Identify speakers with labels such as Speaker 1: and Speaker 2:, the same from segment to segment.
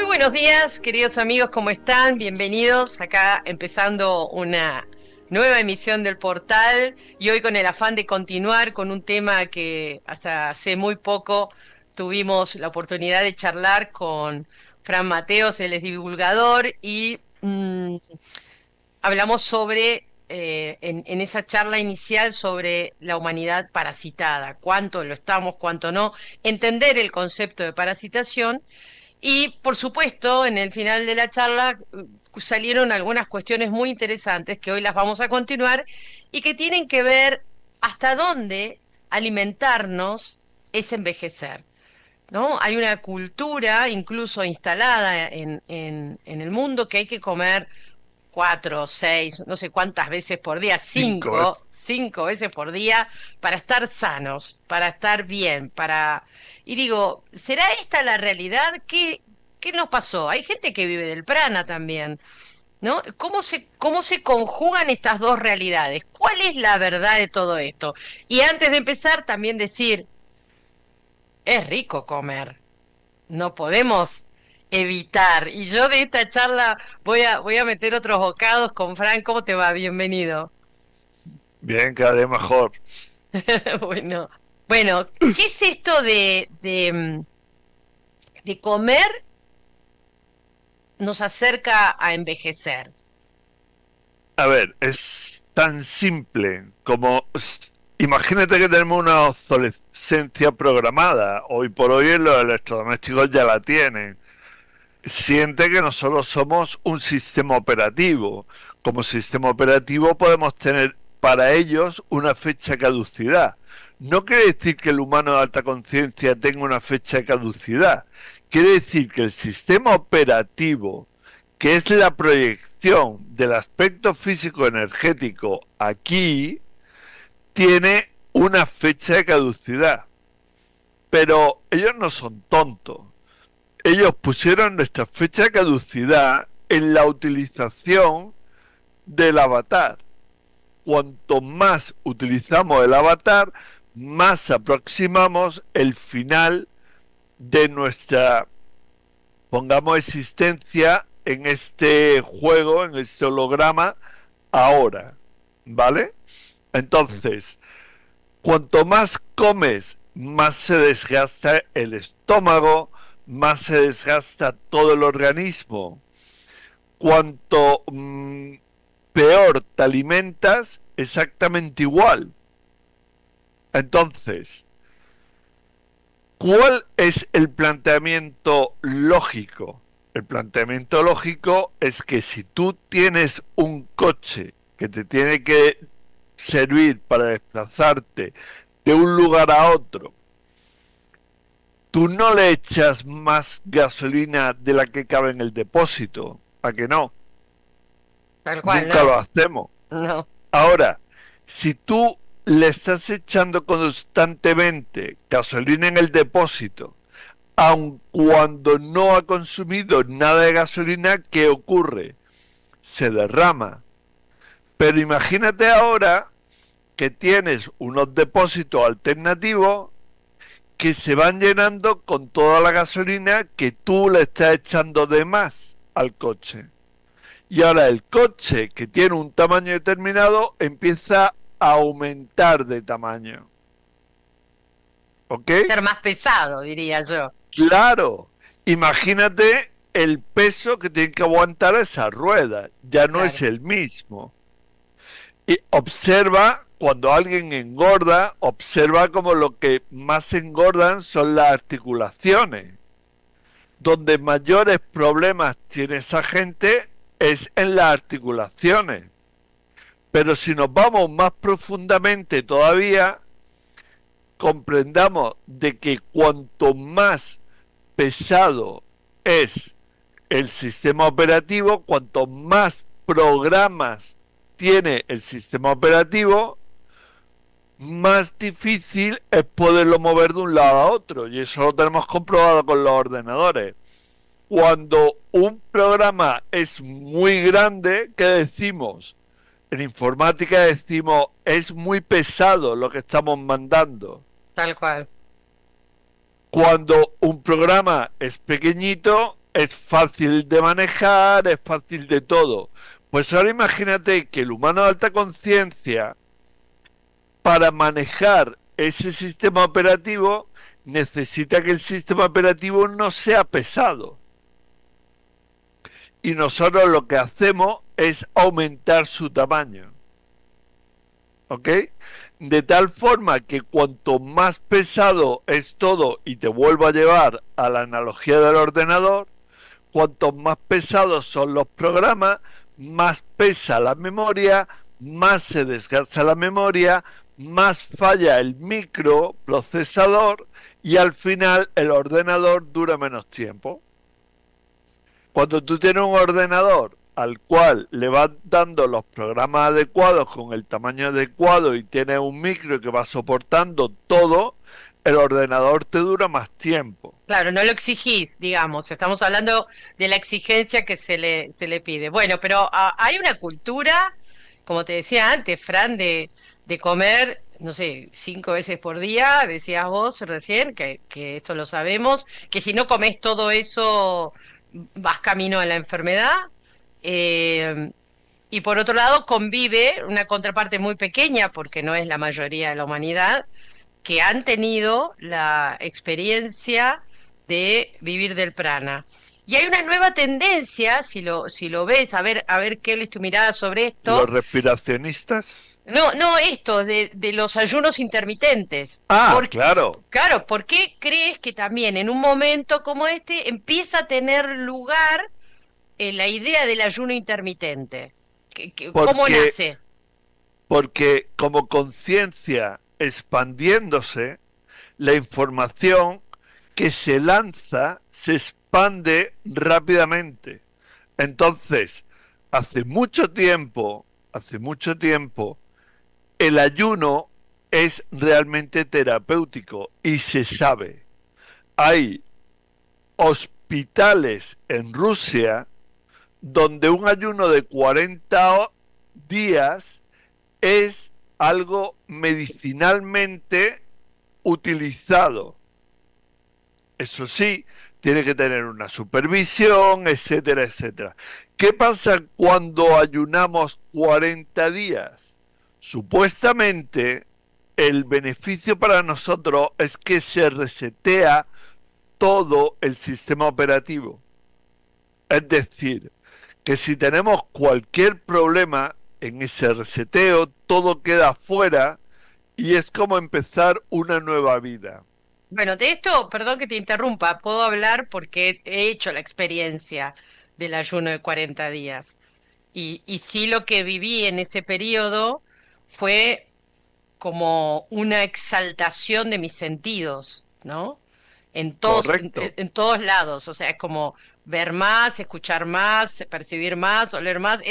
Speaker 1: buenos días, queridos amigos, ¿cómo están? Bienvenidos acá empezando una nueva emisión del portal y hoy con el afán de continuar con un tema que hasta hace muy poco tuvimos la oportunidad de charlar con Fran Mateos, él es divulgador y hablamos sobre, en esa charla inicial sobre la humanidad parasitada, cuánto lo estamos, cuánto no, entender el concepto de parasitación. Y por supuesto, en el final de la charla salieron algunas cuestiones muy interesantes que hoy las vamos a continuar y que tienen que ver hasta dónde alimentarnos es envejecer, ¿no? Hay una cultura incluso instalada en el mundo que hay que comer 4, 6, no sé cuántas veces por día,
Speaker 2: Cinco, ¿eh?
Speaker 1: 5 veces por día para estar sanos, para estar bien, para... Y digo, ¿será esta la realidad? ¿Qué nos pasó? Hay gente que vive del prana también, ¿no? ¿Cómo se conjugan estas dos realidades? ¿Cuál es la verdad de todo esto? Y antes de empezar, también decir, es rico comer, no podemos evitar. Y yo de esta charla voy a meter otros bocados con Fran. ¿Cómo te va? Bienvenido.
Speaker 2: Bien, cada día mejor.
Speaker 1: Bueno, bueno, ¿qué es esto de comer nos acerca a envejecer?
Speaker 2: A ver, es tan simple como... Imagínate que tenemos una obsolescencia programada. Hoy por hoy los electrodomésticos ya la tienen. Siente que nosotros somos un sistema operativo. Como sistema operativo podemos tener para ellos una fecha de caducidad. No quiere decir que el humano de alta conciencia tenga una fecha de caducidad. Quiere decir que el sistema operativo, que es la proyección del aspecto físico-energético aquí, tiene una fecha de caducidad. Pero ellos no son tontos. Ellos pusieron nuestra fecha de caducidad en la utilización del avatar. Cuanto más utilizamos el avatar, más aproximamos el final de nuestra, pongamos, existencia en este juego, en este holograma, ahora, ¿vale? Entonces, cuanto más comes, más se desgasta el estómago, más se desgasta todo el organismo. Cuanto peor te alimentas, exactamente igual. Entonces, ¿cuál es el planteamiento lógico? El planteamiento lógico es que si tú tienes un coche que te tiene que servir para desplazarte de un lugar a otro, tú no le echas más gasolina de la que cabe en el depósito, ¿a que no?
Speaker 1: Tal cual,
Speaker 2: Nunca
Speaker 1: ¿no?
Speaker 2: lo hacemos.
Speaker 1: No,
Speaker 2: Ahora, si tú le estás echando constantemente gasolina en el depósito, aun cuando no ha consumido nada de gasolina, ¿qué ocurre? Se derrama. Pero imagínate ahora que tienes unos depósitos alternativos que se van llenando con toda la gasolina que tú le estás echando de más al coche. Y ahora el coche, que tiene un tamaño determinado, empieza a aumentar de tamaño. ¿Ok?
Speaker 1: ser más pesado, diría yo.
Speaker 2: Claro. Imagínate el peso que tiene que aguantar esa rueda. Ya no
Speaker 1: Claro.
Speaker 2: es el mismo. Y observa, cuando alguien engorda, observa como lo que más engordan son las articulaciones. Donde mayores problemas tiene esa gente es en las articulaciones. Pero si nos vamos más profundamente todavía, comprendamos de que cuanto más pesado es el sistema operativo, cuanto más programas tiene el sistema operativo, más difícil es poderlo mover de un lado a otro. Y eso lo tenemos comprobado con los ordenadores. Cuando un programa es muy grande, ¿qué decimos? En informática decimos, es muy pesado lo que estamos mandando.
Speaker 1: Tal cual.
Speaker 2: Cuando un programa es pequeñito, es fácil de manejar, es fácil de todo. Pues ahora imagínate que el humano de alta conciencia, para manejar ese sistema operativo, necesita que el sistema operativo no sea pesado. Y nosotros lo que hacemos es aumentar su tamaño. ¿Ok? De tal forma que cuanto más pesado es todo, y te vuelvo a llevar a la analogía del ordenador, cuanto más pesados son los programas, más pesa la memoria, más se desgasta la memoria, más falla el microprocesador y al final el ordenador dura menos tiempo. Cuando tú tienes un ordenador al cual le vas dando los programas adecuados con el tamaño adecuado y tienes un micro que va soportando todo, el ordenador te dura más tiempo.
Speaker 1: Claro, no lo exigís, digamos, estamos hablando de la exigencia que se le pide. Bueno, pero hay una cultura, como te decía antes, Fran, de comer, no sé, 5 veces por día, decías vos recién, que esto lo sabemos, que si no comes todo eso vas camino a la enfermedad. eh, y por otro lado convive una contraparte muy pequeña, porque no es la mayoría de la humanidad, que han tenido la experiencia de vivir del prana. Y hay una nueva tendencia, si lo ves, a ver qué es tu mirada sobre esto.
Speaker 2: Los respiracionistas.
Speaker 1: No, no esto, de los ayunos intermitentes.
Speaker 2: Claro.
Speaker 1: Claro, ¿por qué crees que también en un momento como este empieza a tener lugar la idea del ayuno intermitente? ¿Cómo nace?
Speaker 2: Porque como conciencia expandiéndose, la información que se lanza se expande rápidamente. Entonces, hace mucho tiempo, el ayuno es realmente terapéutico y se sabe. Hay hospitales en Rusia donde un ayuno de 40 días es algo medicinalmente utilizado. Eso sí, tiene que tener una supervisión, etcétera, etcétera. ¿Qué pasa cuando ayunamos 40 días? Supuestamente, el beneficio para nosotros es que se resetea todo el sistema operativo. Es decir, que si tenemos cualquier problema en ese reseteo, todo queda fuera y es como empezar una nueva vida.
Speaker 1: Bueno, de esto, perdón que te interrumpa, puedo hablar porque he hecho la experiencia del ayuno de 40 días. Y sí, lo que viví en ese periodo fue como una exaltación de mis sentidos, ¿no?
Speaker 2: Correcto.
Speaker 1: En todos lados, o sea, es como ver más, escuchar más, percibir más, oler más,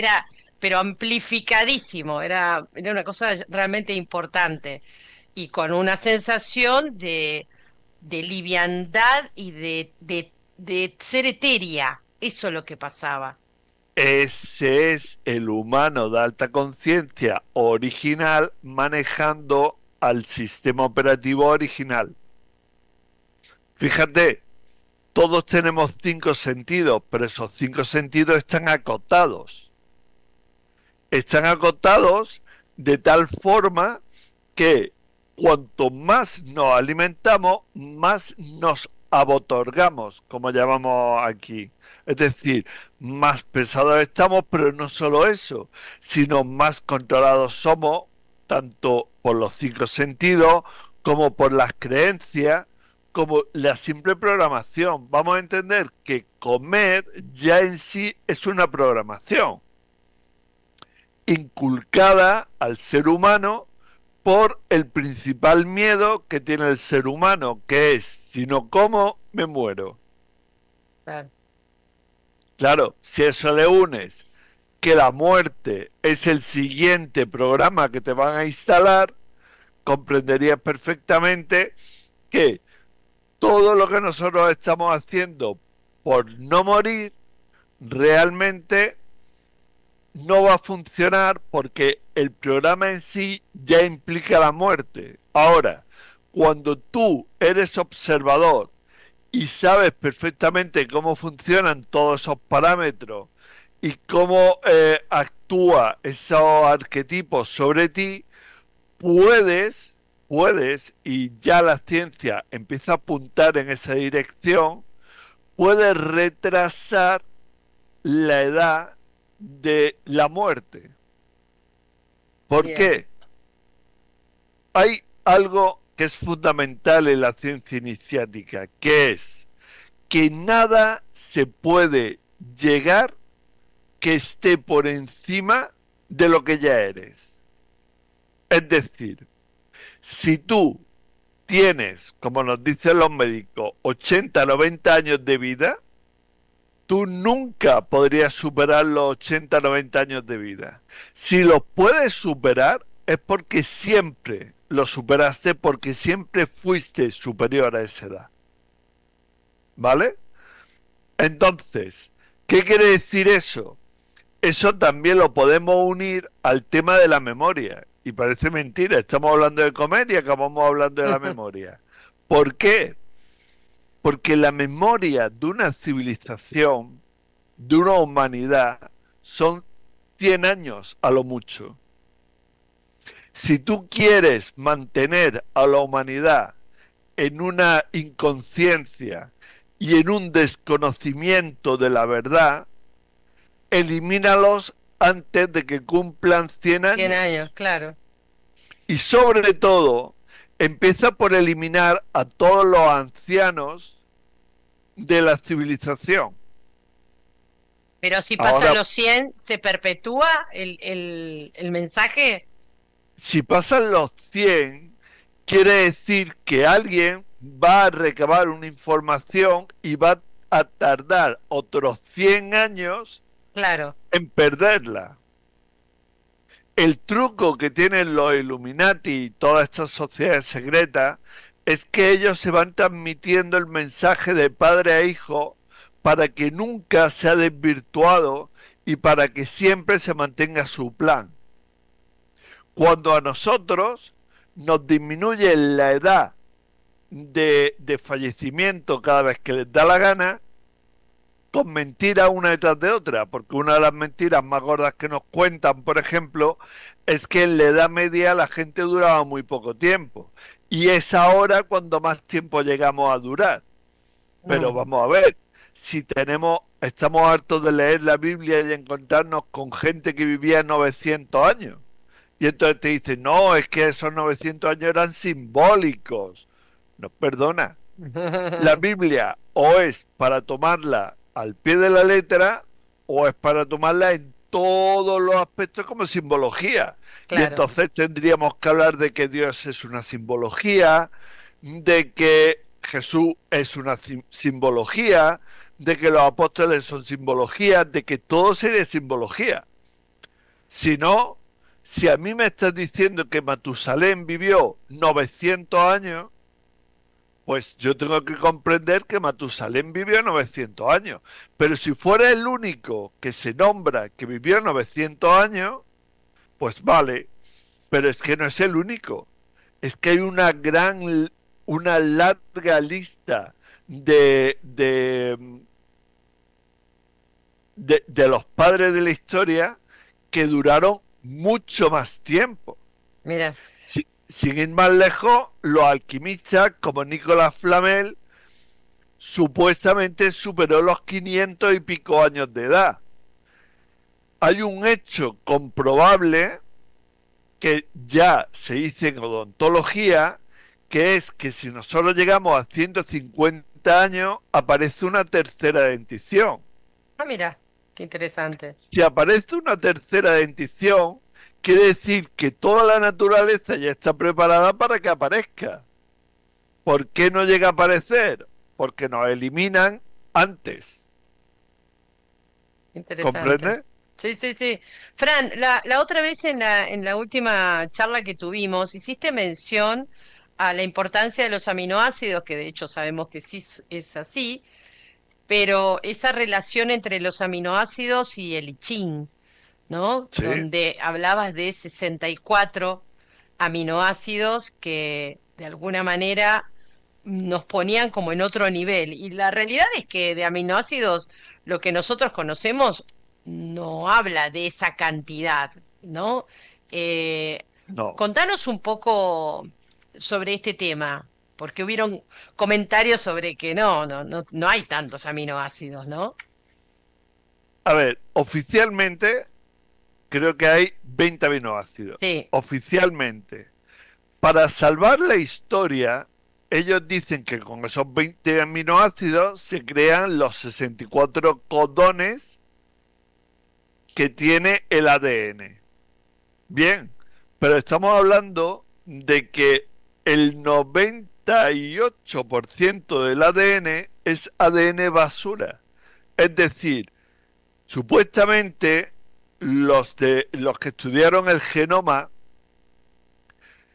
Speaker 1: pero amplificadísimo, era una cosa realmente importante y con una sensación de liviandad y de ser etérea, eso es lo que pasaba.
Speaker 2: Ese es el humano de alta conciencia original manejando al sistema operativo original. Fíjate, todos tenemos 5 sentidos, pero esos 5 sentidos están acotados. Están acotados de tal forma que cuanto más nos alimentamos, más nos abotorgamos, como llamamos aquí. Es decir, más pesados estamos, pero no solo eso, sino más controlados somos, tanto por los 5 sentidos, como por las creencias, como la simple programación. Vamos a entender que comer ya en sí es una programación, inculcada al ser humano por el principal miedo que tiene el ser humano, que es, si no como, me muero.
Speaker 1: Claro.
Speaker 2: Claro, si a eso le unes que la muerte es el siguiente programa que te van a instalar, comprenderías perfectamente que todo lo que nosotros estamos haciendo por no morir, realmente no va a funcionar porque el programa en sí ya implica la muerte. Ahora, cuando tú eres observador y sabes perfectamente cómo funcionan todos esos parámetros y cómo actúa esos arquetipos sobre ti, puedes, y ya la ciencia empieza a apuntar en esa dirección, puedes retrasar la edad de la muerte. ¿Por
Speaker 1: Bien,
Speaker 2: qué? Hay algo que es fundamental en la ciencia iniciática, que es que nada se puede llegar que esté por encima de lo que ya eres. Es decir, si tú tienes, como nos dicen los médicos, 80, 90 años de vida, tú nunca podrías superar los 80, 90 años de vida. Si los puedes superar, es porque siempre lo superaste, porque siempre fuiste superior a esa edad. ¿Vale? Entonces, ¿qué quiere decir eso? Eso también lo podemos unir al tema de la memoria. Y parece mentira, estamos hablando de comer y acabamos hablando de la memoria. ¿Por qué? Porque la memoria de una civilización, de una humanidad, son 100 años a lo mucho. Si tú quieres mantener a la humanidad en una inconsciencia y en un desconocimiento de la verdad, elimínalos antes de que cumplan 100
Speaker 1: 100
Speaker 2: años.
Speaker 1: años, claro.
Speaker 2: Y sobre todo, empieza por eliminar a todos los ancianos de la civilización.
Speaker 1: Pero si pasan
Speaker 2: Ahora,
Speaker 1: los 100, ¿se perpetúa el mensaje?
Speaker 2: si pasan los 100, quiere decir que alguien va a recabar una información y va a tardar otros 100 años
Speaker 1: Claro,
Speaker 2: en perderla. El truco que tienen los Illuminati y todas estas sociedades secretas es que ellos se van transmitiendo el mensaje de padre a hijo para que nunca sea desvirtuado y para que siempre se mantenga su plan. Cuando a nosotros nos disminuye la edad de fallecimiento cada vez que les da la gana, con mentiras una detrás de otra, porque una de las mentiras más gordas que nos cuentan, por ejemplo, es que en la Edad Media la gente duraba muy poco tiempo, y es ahora cuando más tiempo llegamos a durar. Pero vamos a ver, si estamos hartos de leer la Biblia y encontrarnos con gente que vivía 900 años, y entonces te dicen, no, es que esos 900 años eran simbólicos. No, perdona, la Biblia o es para tomarla al pie de la letra o es para tomarla en todos los aspectos como simbología. Y
Speaker 1: claro.
Speaker 2: entonces tendríamos que hablar de que Dios es una simbología, de que Jesús es una simbología, de que los apóstoles son simbologías, de que todo sería simbología. Si no, si a mí me estás diciendo que Matusalén vivió 900 años, pues yo tengo que comprender que Matusalén vivió 900 años. Pero si fuera el único que se nombra que vivió 900 años, pues vale. Pero es que no es el único. Es que hay una larga lista de los padres de la historia que duraron mucho más tiempo.
Speaker 1: Mira,
Speaker 2: Sin ir más lejos, los alquimistas como Nicolas Flamel supuestamente superó los 500 y pico años de edad. Hay un hecho comprobable que ya se dice en odontología, que es que si nosotros llegamos a 150 años, aparece una tercera dentición.
Speaker 1: mira, qué interesante.
Speaker 2: Si aparece una tercera dentición, quiere decir que toda la naturaleza ya está preparada para que aparezca. ¿Por qué no llega a aparecer? Porque nos eliminan antes.
Speaker 1: Interesante.
Speaker 2: ¿Comprende?
Speaker 1: Sí, sí, sí. Fran, la otra vez en la última charla que tuvimos, hiciste mención a la importancia de los aminoácidos, que de hecho sabemos que sí es así, pero esa relación entre los aminoácidos y el I Ching, ¿no?
Speaker 2: Sí,
Speaker 1: Donde hablabas de 64 aminoácidos que de alguna manera nos ponían como en otro nivel. Y la realidad es que de aminoácidos, lo que nosotros conocemos no habla de esa cantidad, ¿no? Eh,
Speaker 2: No.
Speaker 1: Contanos un poco sobre este tema, porque hubieron comentarios sobre que no hay tantos aminoácidos, ¿no?
Speaker 2: A ver, oficialmente creo que hay 20 aminoácidos.
Speaker 1: Sí.
Speaker 2: Oficialmente. Para salvar la historia, ellos dicen que con esos 20 aminoácidos se crean los 64 codones que tiene el ADN. Bien, pero estamos hablando de que el 98% del ADN es ADN basura. Es decir, supuestamente los que estudiaron el genoma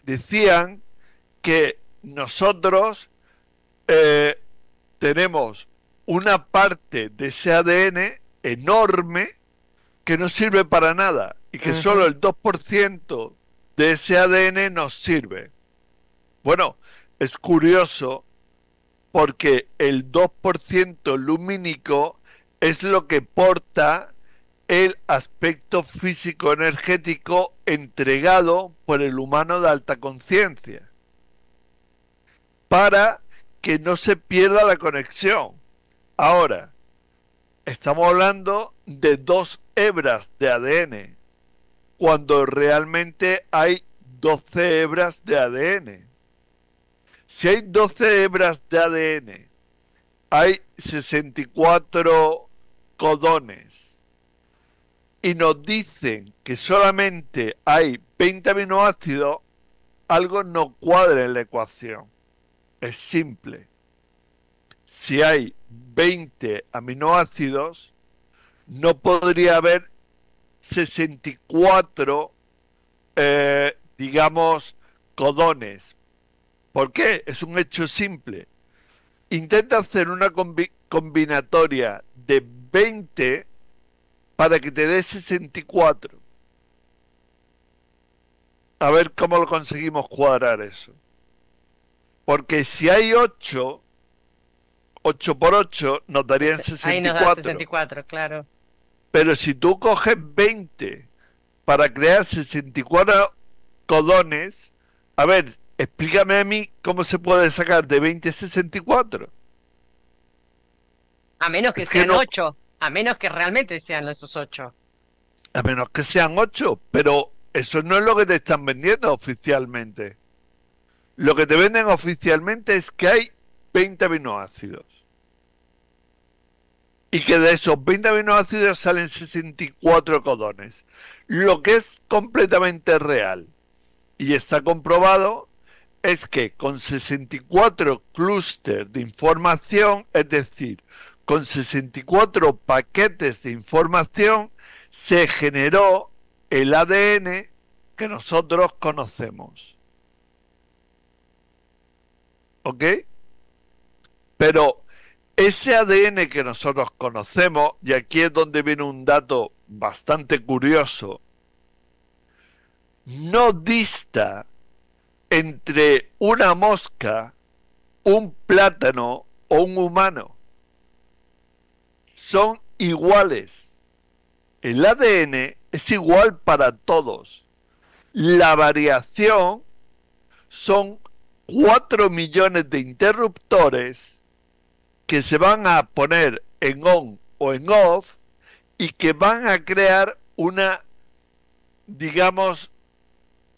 Speaker 2: decían que nosotros tenemos una parte de ese ADN enorme que no sirve para nada y que solo el 2% de ese ADN nos sirve. Bueno, es curioso porque el 2% lumínico es lo que porta el aspecto físico-energético entregado por el humano de alta conciencia, para que no se pierda la conexión. Ahora, estamos hablando de 2 hebras de ADN, cuando realmente hay 12 hebras de ADN. Si hay 12 hebras de ADN, hay 64 codones, y nos dicen que solamente hay 20 aminoácidos, algo no cuadra en la ecuación. Es simple. Si hay 20 aminoácidos, no podría haber 64, digamos, codones. ¿Por qué? Es un hecho simple. Intenta hacer una combinatoria de 20 para que te dé 64. A ver cómo lo conseguimos cuadrar eso. Porque si hay 8, 8 por 8 nos darían 64.
Speaker 1: Ahí nos da 64, claro.
Speaker 2: Pero si tú coges 20 para crear 64 codones, a ver, explícame a mí cómo se puede sacar de 20 a 64.
Speaker 1: A menos que sean 8, a menos que realmente sean esos 8.
Speaker 2: A menos que sean 8, pero eso no es lo que te están vendiendo oficialmente. Lo que te venden oficialmente es que hay 20 aminoácidos. Y que de esos 20 aminoácidos salen 64 codones. Lo que es completamente real y está comprobado es que con 64 clústeres de información, es decir, con 64 paquetes de información, se generó el ADN que nosotros conocemos. ¿Ok? Pero ese ADN que nosotros conocemos, y aquí es donde viene un dato bastante curioso, no dista entre una mosca, un plátano o un humano. Son iguales. El ADN es igual para todos. La variación son 4 millones de interruptores que se van a poner en on o en off y que van a crear una, digamos,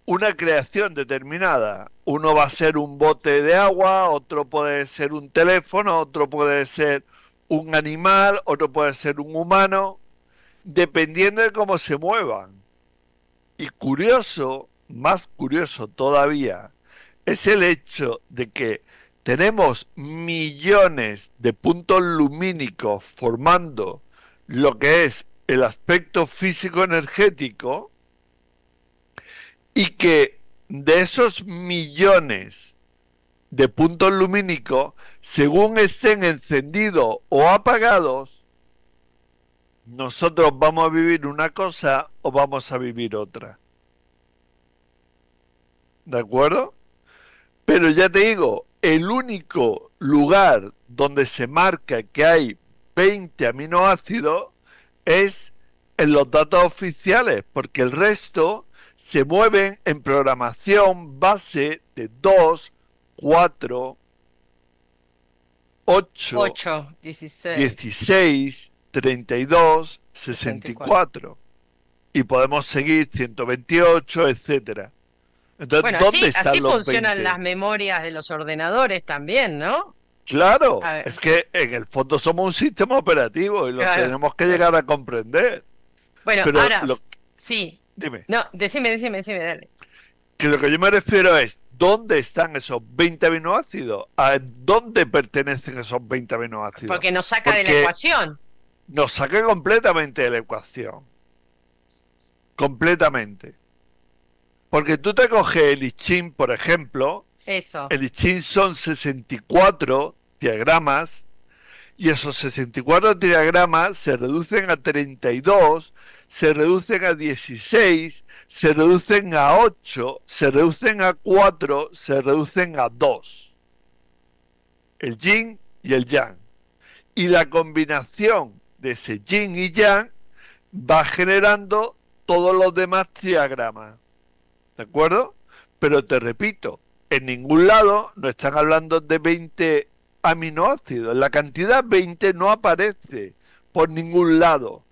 Speaker 2: una creación determinada. Uno va a ser un bote de agua, otro puede ser un teléfono, otro puede ser un animal, otro puede ser un humano, dependiendo de cómo se muevan. Y curioso, más curioso todavía, es el hecho de que tenemos millones de puntos lumínicos formando lo que es el aspecto físico-energético, y que de esos millones de puntos lumínicos, según estén encendidos o apagados, nosotros vamos a vivir una cosa o vamos a vivir otra. ¿De acuerdo? Pero ya te digo, el único lugar donde se marca que hay 20 aminoácidos es en los datos oficiales, porque el resto se mueven en programación base de 2, 4, 8, 16, 32, 64. Y podemos seguir 128, etcétera. Entonces,
Speaker 1: Bueno,
Speaker 2: ¿dónde están
Speaker 1: así
Speaker 2: los
Speaker 1: funcionan
Speaker 2: 20?
Speaker 1: las memorias de los ordenadores también, ¿no?
Speaker 2: Claro,
Speaker 1: A ver,
Speaker 2: es que en el fondo somos un sistema operativo y lo
Speaker 1: claro.
Speaker 2: tenemos que llegar a comprender.
Speaker 1: Bueno,
Speaker 2: Pero
Speaker 1: ahora, sí.
Speaker 2: dime,
Speaker 1: No, decime, dale.
Speaker 2: que lo que yo me refiero es, ¿dónde están esos 20 aminoácidos? ¿A dónde pertenecen esos 20 aminoácidos?
Speaker 1: Porque nos saca de la
Speaker 2: Porque
Speaker 1: ecuación.
Speaker 2: nos saca completamente de la ecuación. Completamente. Porque tú te coges el I Ching, por ejemplo,
Speaker 1: Eso.
Speaker 2: el I Ching son 64 diagramas, y esos 64 diagramas se reducen a 32, se reducen a 16, se reducen a 8, se reducen a 4, se reducen a 2. El yin y el yang. Y la combinación de ese yin y yang va generando todos los demás diagramas. ¿De acuerdo? Pero te repito, en ningún lado nos están hablando de 20 aminoácidos. La cantidad 20 no aparece por ningún lado.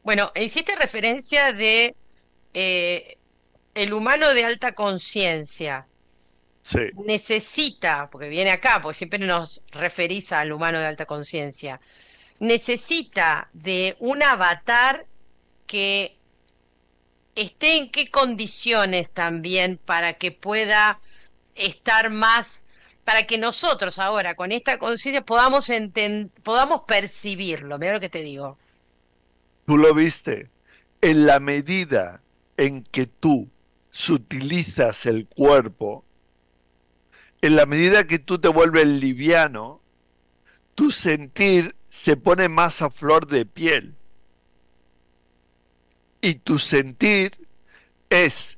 Speaker 1: Bueno, hiciste referencia de el humano de alta conciencia.
Speaker 2: Sí.
Speaker 1: Necesita, porque viene acá, porque siempre nos referís al humano de alta conciencia, necesita de un avatar que esté en qué condiciones también para que pueda estar más, para que nosotros ahora con esta conciencia podamos percibirlo. Mira lo que te digo.
Speaker 2: Tú lo viste. En la medida en que tú sutilizas el cuerpo, en la medida que tú te vuelves liviano, tu sentir se pone más a flor de piel. Y tu sentir es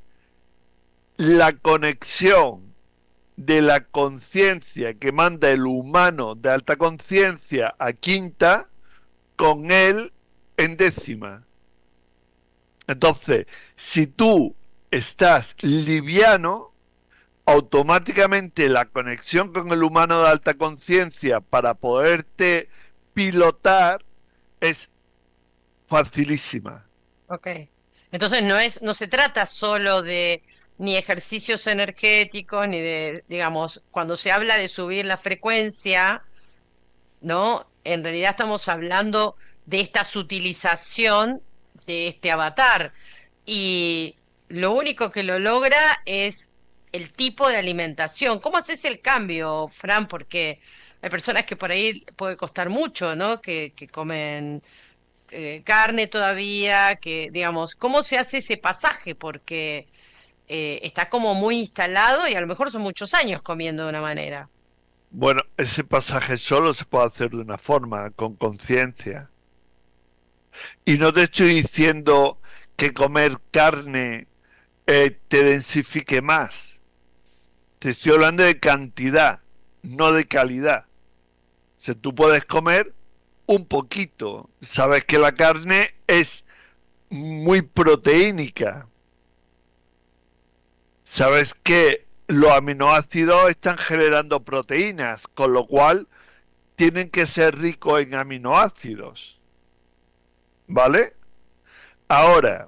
Speaker 2: la conexión de la conciencia que manda el humano de alta conciencia a quinta con él en décima. Entonces, si tú estás liviano, automáticamente la conexión con el humano de alta conciencia para poderte pilotar es facilísima.
Speaker 1: Ok. Entonces no se trata solo de ni ejercicios energéticos, ni de, digamos, cuando se habla de subir la frecuencia, ¿no? En realidad estamos hablando de esta sutilización de este avatar. Y lo único que lo logra es el tipo de alimentación. ¿Cómo haces el cambio, Fran? Porque hay personas que por ahí puede costar mucho, ¿no? Que comen carne todavía, que, digamos, ¿cómo se hace ese pasaje? Porque está como muy instalado y a lo mejor son muchos años comiendo de una manera.
Speaker 2: Bueno, ese pasaje solo se puede hacer de una forma, con conciencia. Y no te estoy diciendo que comer carne te densifique más. Te estoy hablando de cantidad, no de calidad. O sea, tú puedes comer un poquito. Sabes que la carne es muy proteínica. Sabes que los aminoácidos están generando proteínas, con lo cual tienen que ser ricos en aminoácidos. ¿Vale? Ahora,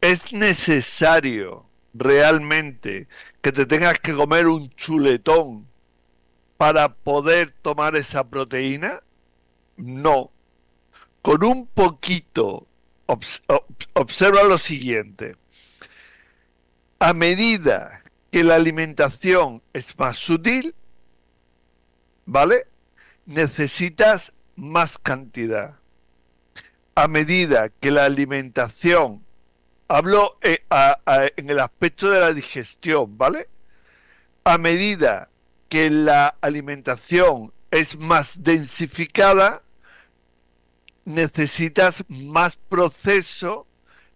Speaker 2: ¿es necesario realmente que te tengas que comer un chuletón para poder tomar esa proteína? No. Con un poquito, observa lo siguiente. A medida que la alimentación es más sutil, ¿vale? Necesitas más cantidad. A medida que la alimentación, hablo en el aspecto de la digestión, ¿vale? A medida que la alimentación es más densificada, necesitas más proceso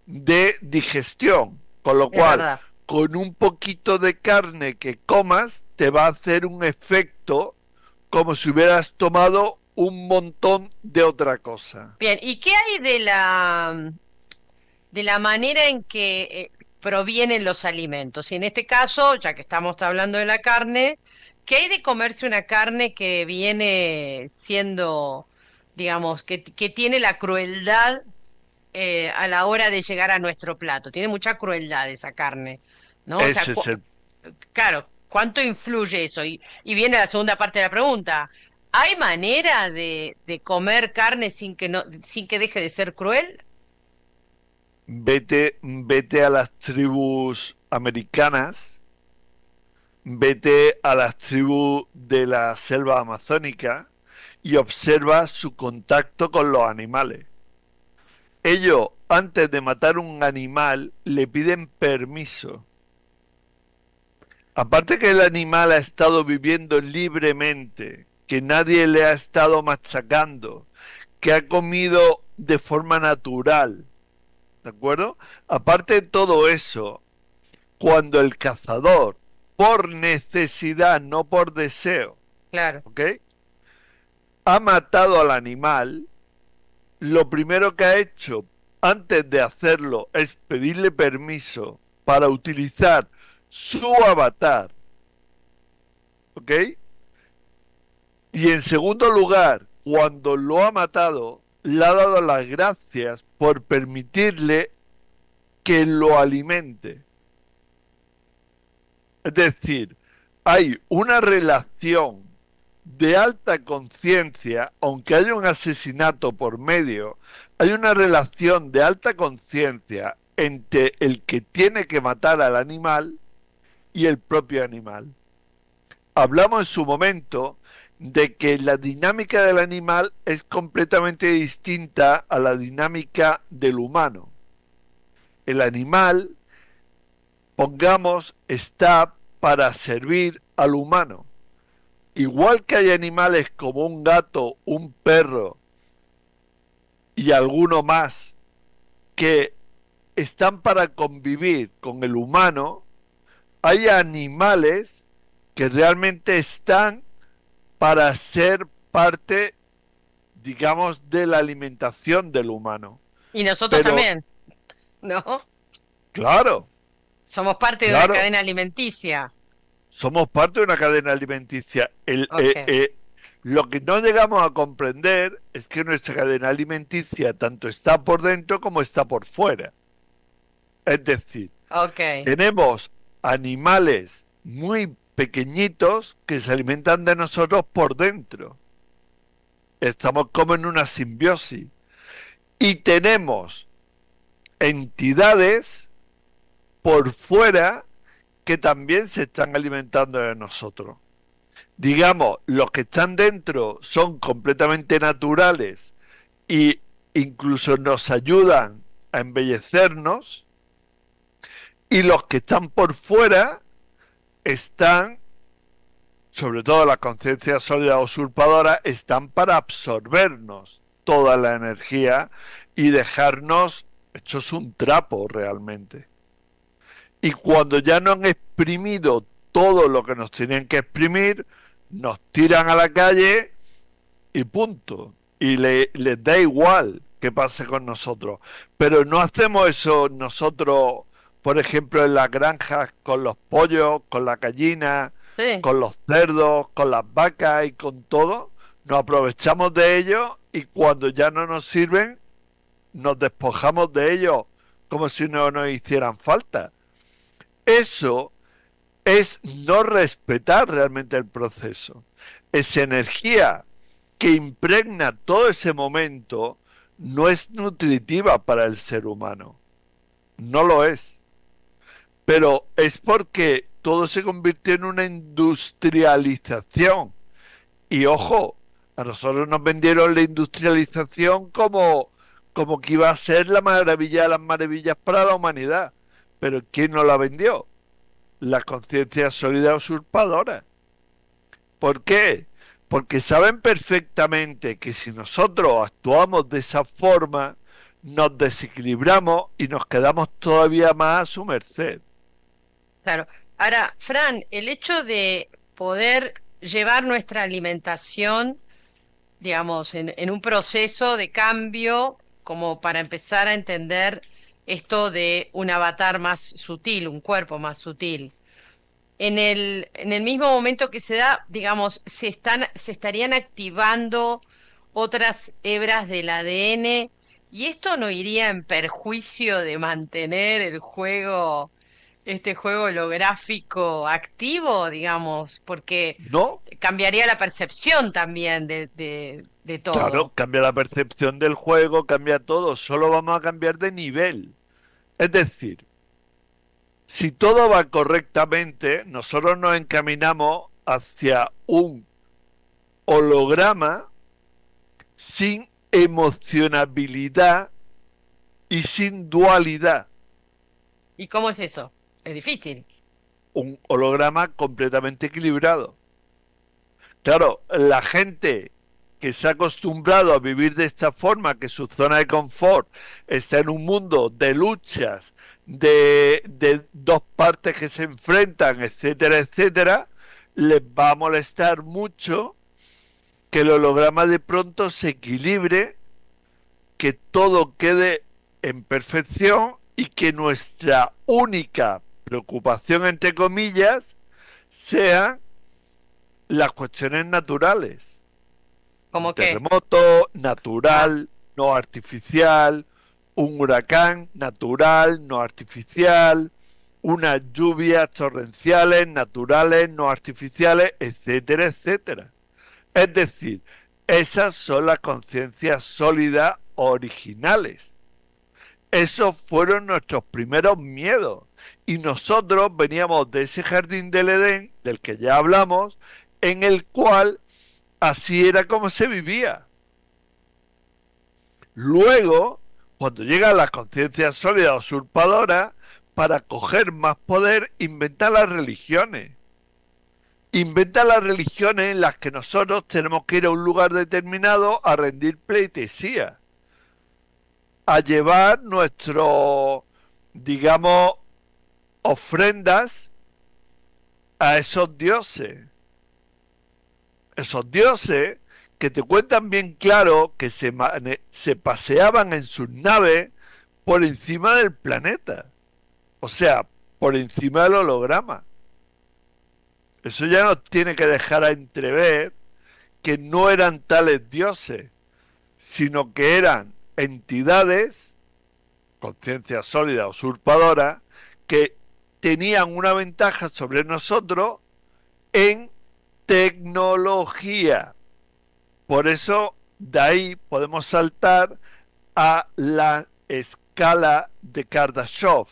Speaker 2: de digestión, con lo cual con un poquito de carne que comas te va a hacer un efecto como si hubieras tomado un montón de otra cosa.
Speaker 1: Bien, ¿y qué hay de la manera en que provienen los alimentos? Y en este caso, ya que estamos hablando de la carne, ¿qué hay de comerse una carne que viene siendo, digamos, que tiene la crueldad a la hora de llegar a nuestro plato? Tiene mucha crueldad esa carne, ¿no? O sea,
Speaker 2: Ese es el...
Speaker 1: claro, ¿cuánto influye eso? Y viene la segunda parte de la pregunta. ¿Hay manera de comer carne sin que no, sin que deje de ser cruel?
Speaker 2: Vete a las tribus americanas, vete a las tribus de la selva amazónica y observa su contacto con los animales. Ellos, antes de matar un animal, le piden permiso. Aparte que el animal ha estado viviendo libremente, que nadie le ha estado machacando, que ha comido de forma natural, ¿de acuerdo? Aparte de todo eso, cuando el cazador, por necesidad, no por deseo,
Speaker 1: Claro.
Speaker 2: ¿ok?, ha matado al animal, lo primero que ha hecho antes de hacerlo es pedirle permiso para utilizar su avatar, ¿ok? Y en segundo lugar, cuando lo ha matado, le ha dado las gracias por permitirle que lo alimente. Es decir, hay una relación de alta conciencia, aunque haya un asesinato por medio, hay una relación de alta conciencia entre el que tiene que matar al animal y el propio animal. Hablamos en su momento de que la dinámica del animal es completamente distinta a la dinámica del humano. El animal, pongamos, está para servir al humano. Igual que hay animales como un gato, un perro y alguno más que están para convivir con el humano, hay animales que realmente están para ser parte, digamos, de la alimentación del humano.
Speaker 1: Y nosotros
Speaker 2: Pero,
Speaker 1: también, ¿no?
Speaker 2: claro,
Speaker 1: Somos parte de una
Speaker 2: claro,
Speaker 1: cadena alimenticia.
Speaker 2: somos parte de una cadena alimenticia.
Speaker 1: Ok.
Speaker 2: Lo que no llegamos a comprender es que nuestra cadena alimenticia tanto está por dentro como está por fuera. Es decir,
Speaker 1: Ok.
Speaker 2: tenemos animales muy pequeñitos que se alimentan de nosotros por dentro. Estamos como en una simbiosis. Y tenemos entidades por fuera que también se están alimentando de nosotros. Digamos, los que están dentro son completamente naturales e incluso nos ayudan a embellecernos, y los que están por fuera están, sobre todo la conciencia sólida usurpadora, están para absorbernos toda la energía y dejarnos hechos un trapo realmente. Y cuando ya no han exprimido todo lo que nos tienen que exprimir, nos tiran a la calle y punto. Y les da igual qué pase con nosotros. Pero no hacemos eso nosotros, por ejemplo, en las granjas, con los pollos, con la gallina,
Speaker 1: Sí.
Speaker 2: con los cerdos, con las vacas y con todo. Nos aprovechamos de ellos y cuando ya no nos sirven, nos despojamos de ellos como si no nos hicieran falta. Eso es no respetar realmente el proceso. Esa energía que impregna todo ese momento no es nutritiva para el ser humano. No lo es. Pero es porque todo se convirtió en una industrialización. Y ojo, a nosotros nos vendieron la industrialización como que iba a ser la maravilla de las maravillas para la humanidad. Pero ¿quién nos la vendió? La conciencia sólida usurpadora. ¿Por qué? Porque saben perfectamente que si nosotros actuamos de esa forma, nos desequilibramos y nos quedamos todavía más a su merced.
Speaker 1: Claro. Ahora, Fran, el hecho de poder llevar nuestra alimentación, digamos, en un proceso de cambio, como para empezar a entender esto de un avatar más sutil, un cuerpo más sutil. En el mismo momento que se da, digamos, se estarían activando otras hebras del ADN y esto no iría en perjuicio de mantener el juego, este juego holográfico activo, digamos, porque
Speaker 2: ¿No?
Speaker 1: cambiaría la percepción también de
Speaker 2: Claro,
Speaker 1: todo.
Speaker 2: cambia la percepción del juego, cambia todo, solo vamos a cambiar de nivel. Es decir, si todo va correctamente, nosotros nos encaminamos hacia un holograma sin emocionabilidad y sin dualidad.
Speaker 1: ¿Y cómo es eso? Es difícil.
Speaker 2: Un holograma completamente equilibrado. Claro, la gente que se ha acostumbrado a vivir de esta forma, que su zona de confort está en un mundo de luchas, de dos partes que se enfrentan, etcétera, etcétera, les va a molestar mucho que el holograma de pronto se equilibre, que todo quede en perfección y que nuestra única preocupación, entre comillas, sean las cuestiones naturales. Un
Speaker 1: ¿Cómo qué?
Speaker 2: terremoto
Speaker 1: Ah,
Speaker 2: natural, no artificial, un huracán natural, no artificial, unas lluvias torrenciales, naturales, no artificiales, etcétera, etcétera. Es decir, esas son las conciencias sólidas originales. Esos fueron nuestros primeros miedos. Y nosotros veníamos de ese jardín del Edén, del que ya hablamos, en el cual así era como se vivía. Luego, cuando llegan las conciencias sólidas usurpadoras, para coger más poder, inventan las religiones. Inventan las religiones en las que nosotros tenemos que ir a un lugar determinado a rendir pleitesía, a llevar nuestro, digamos, ofrendas a esos dioses. Esos dioses que te cuentan bien claro que se paseaban en sus naves por encima del planeta. O sea, por encima del holograma. Eso ya nos tiene que dejar a entrever que no eran tales dioses, sino que eran entidades, conciencia sólida usurpadora, que tenían una ventaja sobre nosotros en tecnología. Por eso, de ahí podemos saltar a la escala de Kardashev.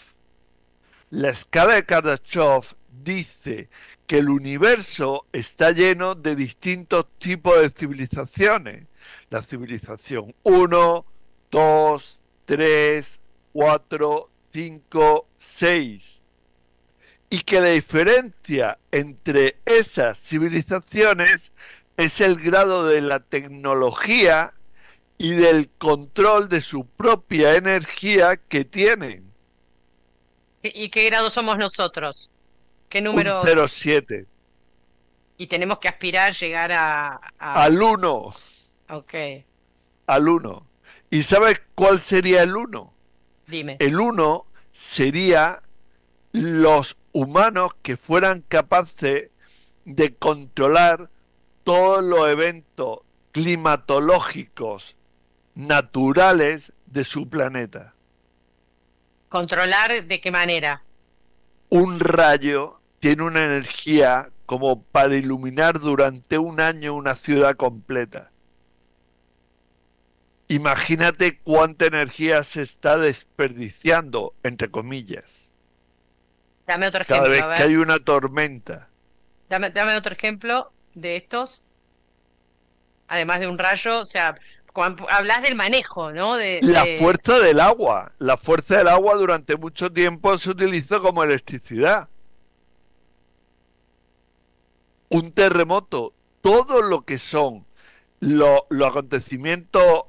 Speaker 2: La escala de Kardashev dice que el universo está lleno de distintos tipos de civilizaciones. La civilización 1, 2, 3, 4, 5, 6. Y que la diferencia entre esas civilizaciones es el grado de la tecnología y del control de su propia energía que tienen.
Speaker 1: ¿y qué grado somos nosotros? ¿Qué
Speaker 2: Un
Speaker 1: número?
Speaker 2: 0,7
Speaker 1: Y tenemos que aspirar, llegar
Speaker 2: al 1,
Speaker 1: Ok,
Speaker 2: al 1. ¿Y sabes cuál sería el 1?
Speaker 1: dime.
Speaker 2: El 1 sería los humanos que fueran capaces de controlar todos los eventos climatológicos naturales de su planeta.
Speaker 1: ¿Controlar de qué manera?
Speaker 2: Un rayo tiene una energía como para iluminar durante un año una ciudad completa. Imagínate cuánta energía se está desperdiciando, entre comillas,
Speaker 1: Dame otro
Speaker 2: cada
Speaker 1: ejemplo,
Speaker 2: vez
Speaker 1: a
Speaker 2: que
Speaker 1: ver.
Speaker 2: hay una tormenta.
Speaker 1: Dame otro ejemplo de estos, además de un rayo, o sea, cuando hablas del manejo, ¿no?
Speaker 2: La fuerza del agua. La fuerza del agua durante mucho tiempo se utilizó como electricidad. Un terremoto, todo lo que son los acontecimientos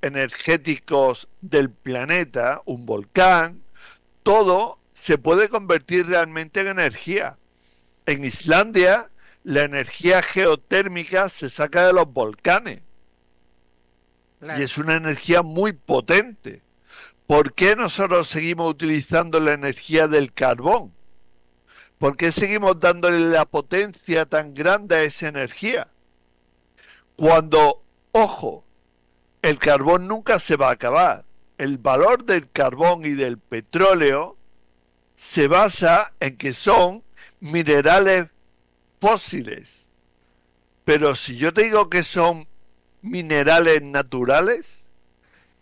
Speaker 2: energéticos del planeta, un volcán, todo se puede convertir realmente en energía. En Islandia, la energía geotérmica se saca de los volcanes y
Speaker 1: Claro.
Speaker 2: es una energía muy potente. ¿Por qué nosotros seguimos utilizando la energía del carbón? ¿Por qué seguimos dándole la potencia tan grande a esa energía? Cuando, ojo, el carbón nunca se va a acabar. El valor del carbón y del petróleo se basa en que son minerales fósiles. Pero si yo te digo que son minerales naturales,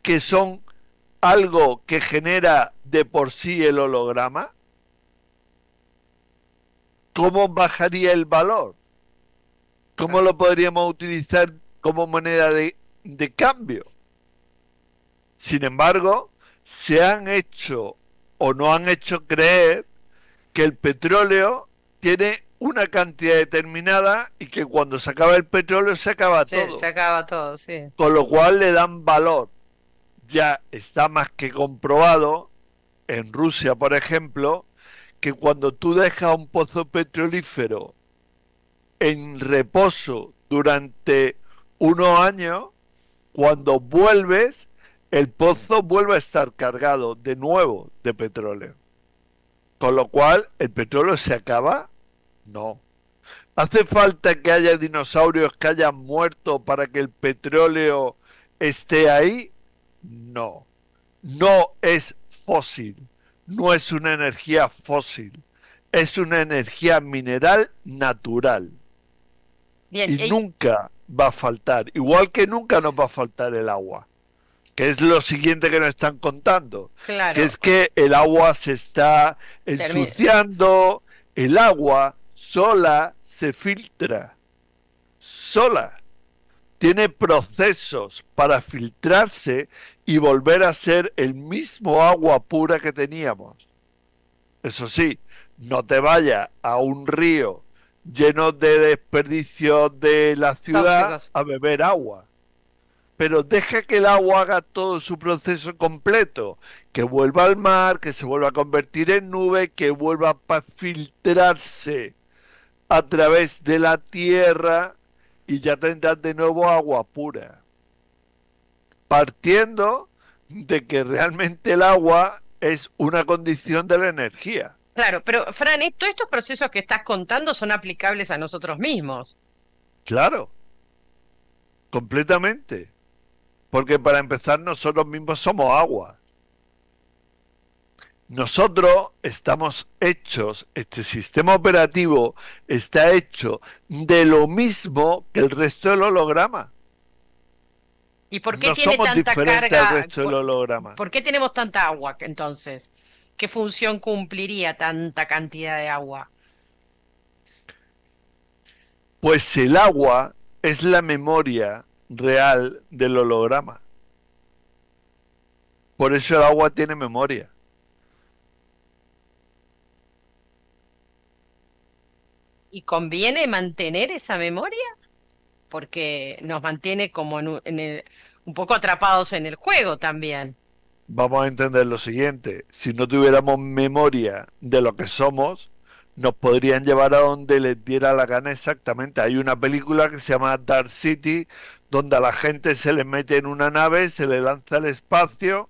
Speaker 2: que son algo que genera de por sí el holograma, ¿cómo bajaría el valor? ¿Cómo lo podríamos utilizar como moneda de cambio? Sin embargo, se han hecho o no han hecho creer que el petróleo tiene una cantidad determinada y que cuando se acaba el petróleo se acaba todo.
Speaker 1: Se acaba todo, sí.
Speaker 2: Con lo cual le dan valor. Ya está más que comprobado, en Rusia, por ejemplo, que cuando tú dejas un pozo petrolífero en reposo durante unos años, cuando vuelves, el pozo vuelve a estar cargado de nuevo de petróleo. Con lo cual, ¿el petróleo se acaba? No. ¿Hace falta que haya dinosaurios que hayan muerto para que el petróleo esté ahí? No. No es fósil. No es una energía fósil. Es una energía mineral natural.
Speaker 1: Bien,
Speaker 2: Y nunca va a faltar. Igual que nunca nos va a faltar el agua. Que es lo siguiente que nos están contando.
Speaker 1: claro.
Speaker 2: Que es que el agua se está ensuciando. El agua sola se filtra. Sola. Tiene procesos para filtrarse y volver a ser el mismo agua pura que teníamos. Eso sí, no te vayas a un río lleno de desperdicios de la ciudad
Speaker 1: Tóxicos.
Speaker 2: a beber agua. Pero deja que el agua haga todo su proceso completo, que vuelva al mar, que se vuelva a convertir en nube, que vuelva a filtrarse a través de la tierra y ya tendrás de nuevo agua pura. Partiendo de que realmente el agua es una condición de la energía.
Speaker 1: Claro, pero Fran, todos estos procesos que estás contando son aplicables a nosotros mismos.
Speaker 2: Claro, completamente. Porque para empezar nosotros mismos somos agua. Nosotros estamos hechos, este sistema operativo está hecho de lo mismo que el resto del holograma.
Speaker 1: ¿Y por qué
Speaker 2: No
Speaker 1: tiene
Speaker 2: somos
Speaker 1: tanta
Speaker 2: diferentes
Speaker 1: carga?
Speaker 2: al resto del holograma.
Speaker 1: ¿Por qué tenemos tanta agua entonces? ¿Qué función cumpliría tanta cantidad de agua?
Speaker 2: Pues el agua es la memoria real del holograma. Por eso el agua tiene memoria.
Speaker 1: ¿Y conviene mantener esa memoria? Porque nos mantiene como un poco atrapados en el juego también.
Speaker 2: Vamos a entender lo siguiente. Si no tuviéramos memoria de lo que somos, nos podrían llevar a donde les diera la gana exactamente. Hay una película que se llama Dark City, donde a la gente se le mete en una nave, se le lanza al espacio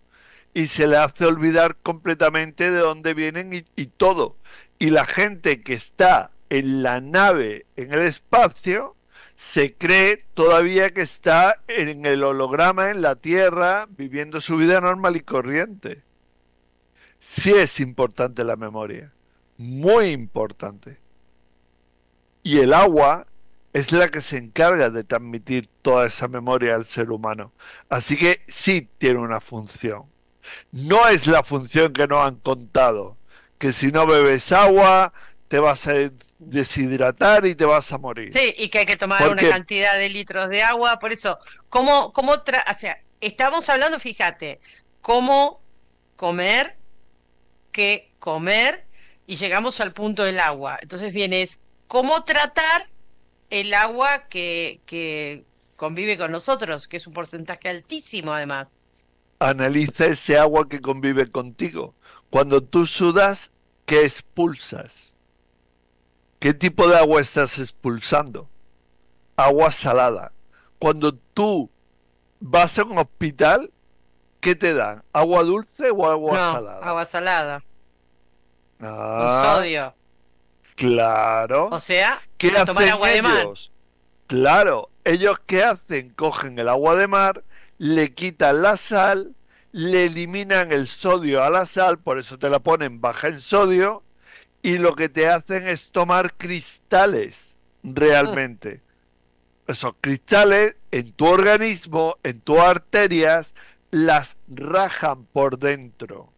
Speaker 2: y se le hace olvidar completamente de dónde vienen y todo. Y la gente que está en la nave, en el espacio, se cree todavía que está en el holograma, en la Tierra, viviendo su vida normal y corriente. Sí es importante la memoria, muy importante. Y el agua es la que se encarga de transmitir toda esa memoria al ser humano. Así que sí tiene una función. No es la función que nos han contado, que si no bebes agua te vas a deshidratar y te vas a morir.
Speaker 1: Sí, y que hay que tomar una
Speaker 2: Porque
Speaker 1: cantidad de litros de agua. Por eso, o sea, estamos hablando, fíjate, cómo comer, qué comer, y llegamos al punto del agua. Entonces viene es cómo tratar el agua que convive con nosotros, que es un porcentaje altísimo además.
Speaker 2: analiza ese agua que convive contigo. Cuando tú sudas, ¿qué expulsas? ¿Qué tipo de agua estás expulsando? Agua salada. Cuando tú vas a un hospital, ¿qué te dan? ¿Agua dulce o agua
Speaker 1: No,
Speaker 2: salada?
Speaker 1: agua salada, con
Speaker 2: Ah,
Speaker 1: sodio. O
Speaker 2: claro.
Speaker 1: sea,
Speaker 2: ¿Qué
Speaker 1: a tomar
Speaker 2: hacen
Speaker 1: agua de mar.
Speaker 2: ellos? Claro, ellos ¿qué hacen? Cogen el agua de mar, le quitan la sal, le eliminan el sodio a la sal, por eso te la ponen baja en sodio, y lo que te hacen es tomar cristales
Speaker 1: Mm,
Speaker 2: realmente. Esos cristales en tu organismo, en tus arterias, las rajan por dentro.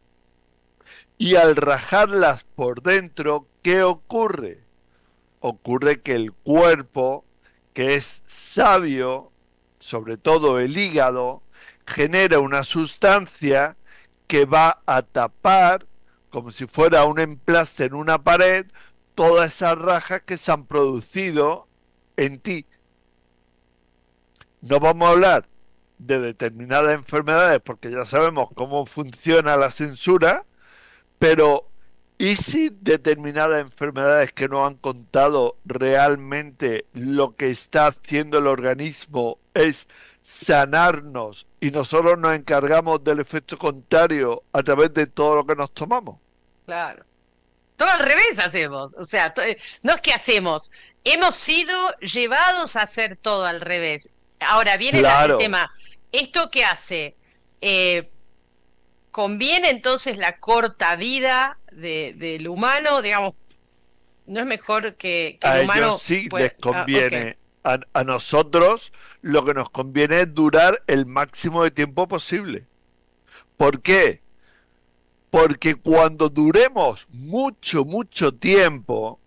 Speaker 2: Y al rajarlas por dentro, ¿qué ocurre? Ocurre que el cuerpo, que es sabio, sobre todo el hígado, genera una sustancia que va a tapar, como si fuera un emplaste en una pared, todas esas rajas que se han producido en ti. No vamos a hablar de determinadas enfermedades porque ya sabemos cómo funciona la censura, pero ¿y si determinadas enfermedades que nos han contado realmente lo que está haciendo el organismo es sanarnos y nosotros nos encargamos del efecto contrario a través de todo lo que nos tomamos?
Speaker 1: claro. Todo al revés hacemos. O sea, no es que hacemos. Hemos sido llevados a hacer todo al revés. Ahora viene el
Speaker 2: Claro,
Speaker 1: tema. ¿Esto qué hace? Eh, ¿Conviene entonces la corta vida del humano? Digamos, ¿no es mejor que el
Speaker 2: a ellos
Speaker 1: humano
Speaker 2: sí
Speaker 1: pueda...
Speaker 2: les
Speaker 1: Ah, ok,
Speaker 2: conviene. A nosotros lo que nos conviene es durar el máximo de tiempo posible. ¿Por qué? Porque cuando duremos mucho, mucho tiempo,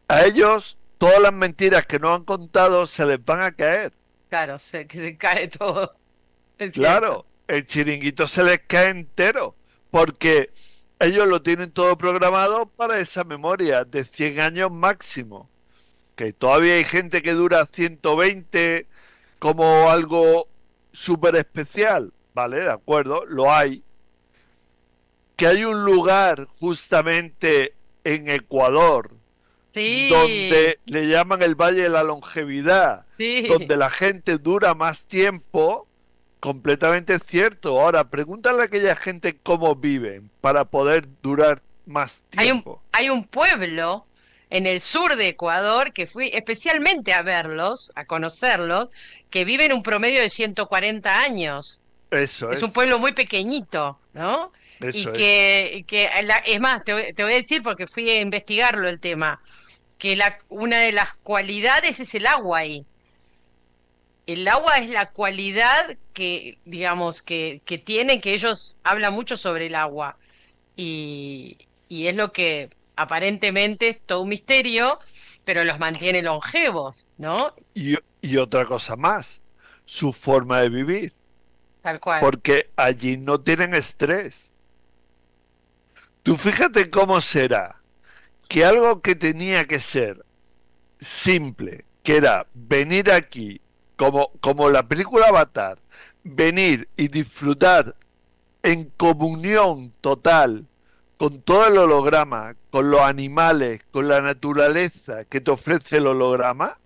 Speaker 2: a ellos todas las mentiras que nos han contado se les van a caer.
Speaker 1: claro, que se cae todo. Es cierto.
Speaker 2: Claro, el chiringuito se les cae entero, porque ellos lo tienen todo programado para esa memoria de 100 años máximo. Que todavía hay gente que dura 120 como algo súper especial. Vale, de acuerdo, lo hay. Que hay un lugar justamente en Ecuador
Speaker 1: Sí,
Speaker 2: donde le llaman el Valle de la Longevidad,
Speaker 1: sí.
Speaker 2: donde la gente dura más tiempo, completamente cierto. Ahora, pregúntale a aquella gente cómo viven para poder durar más tiempo.
Speaker 1: Hay un pueblo en el sur de Ecuador que fui especialmente a verlos, a conocerlos, que vive en un promedio de 140 años.
Speaker 2: Eso
Speaker 1: Es un
Speaker 2: es,
Speaker 1: pueblo muy pequeñito, ¿no? Y
Speaker 2: eso es.
Speaker 1: es más, te voy a decir porque fui a investigarlo el tema, que una de las cualidades es el agua ahí. El agua es la cualidad que, digamos, que tienen, que ellos hablan mucho sobre el agua. Y es lo que aparentemente es todo un misterio, pero los mantiene longevos, ¿no?
Speaker 2: Y otra cosa más, su forma de vivir,
Speaker 1: Tal cual.
Speaker 2: porque allí no tienen estrés. Tú fíjate cómo será que algo que tenía que ser simple, que era venir aquí, como la película Avatar, venir y disfrutar en comunión total con todo el holograma, con los animales, con la naturaleza que te ofrece el holograma,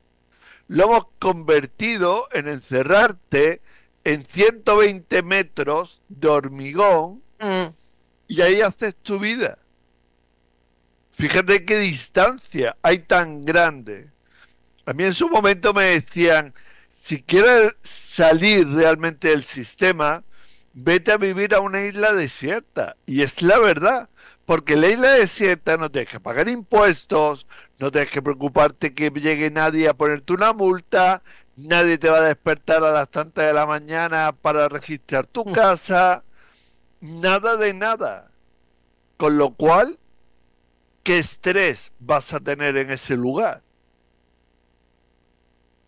Speaker 2: lo hemos convertido en encerrarte en 120 metros de hormigón
Speaker 1: Mm,
Speaker 2: y ahí haces tu vida. Fíjate qué distancia hay tan grande. A mí en su momento me decían, si quieres salir realmente del sistema, vete a vivir a una isla desierta. Y es la verdad, porque en la isla desierta no tienes que pagar impuestos, no tienes que preocuparte que llegue nadie a ponerte una multa, nadie te va a despertar a las tantas de la mañana para registrar tu
Speaker 1: mm.
Speaker 2: casa, nada de nada. Con lo cual, ¿qué estrés vas a tener en ese lugar?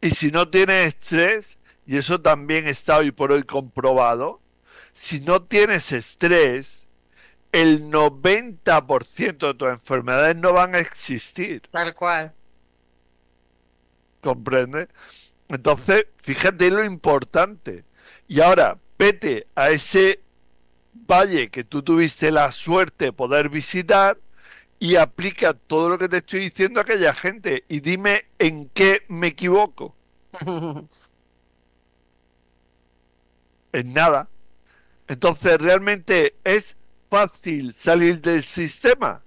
Speaker 2: Y si no tienes estrés, y eso también está hoy por hoy comprobado, si no tienes estrés, el 90% de tus enfermedades no van a existir.
Speaker 1: Tal cual.
Speaker 2: ¿Comprende? Entonces, fíjate lo importante. Y ahora, vete a ese valle que tú tuviste la suerte de poder visitar y aplica todo lo que te estoy diciendo a aquella gente y dime en qué me equivoco. En nada. Entonces, ¿realmente es fácil salir del sistema?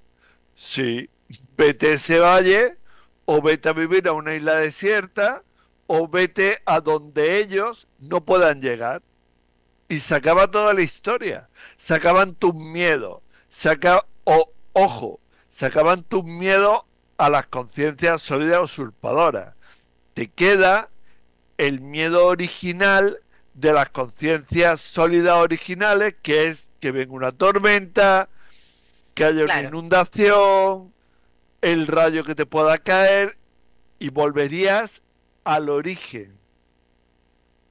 Speaker 2: Sí. Vete a ese valle, o vete a vivir a una isla desierta, o vete a donde ellos no puedan llegar. Y se acaba toda la historia. Se acaban tus miedos. Ojo, se acaban tus miedos a las conciencias sólidas usurpadoras. Te queda el miedo original de las conciencias sólidas originales, que es que venga una tormenta, que haya una
Speaker 1: Claro,
Speaker 2: inundación, el rayo que te pueda caer, y volverías al origen.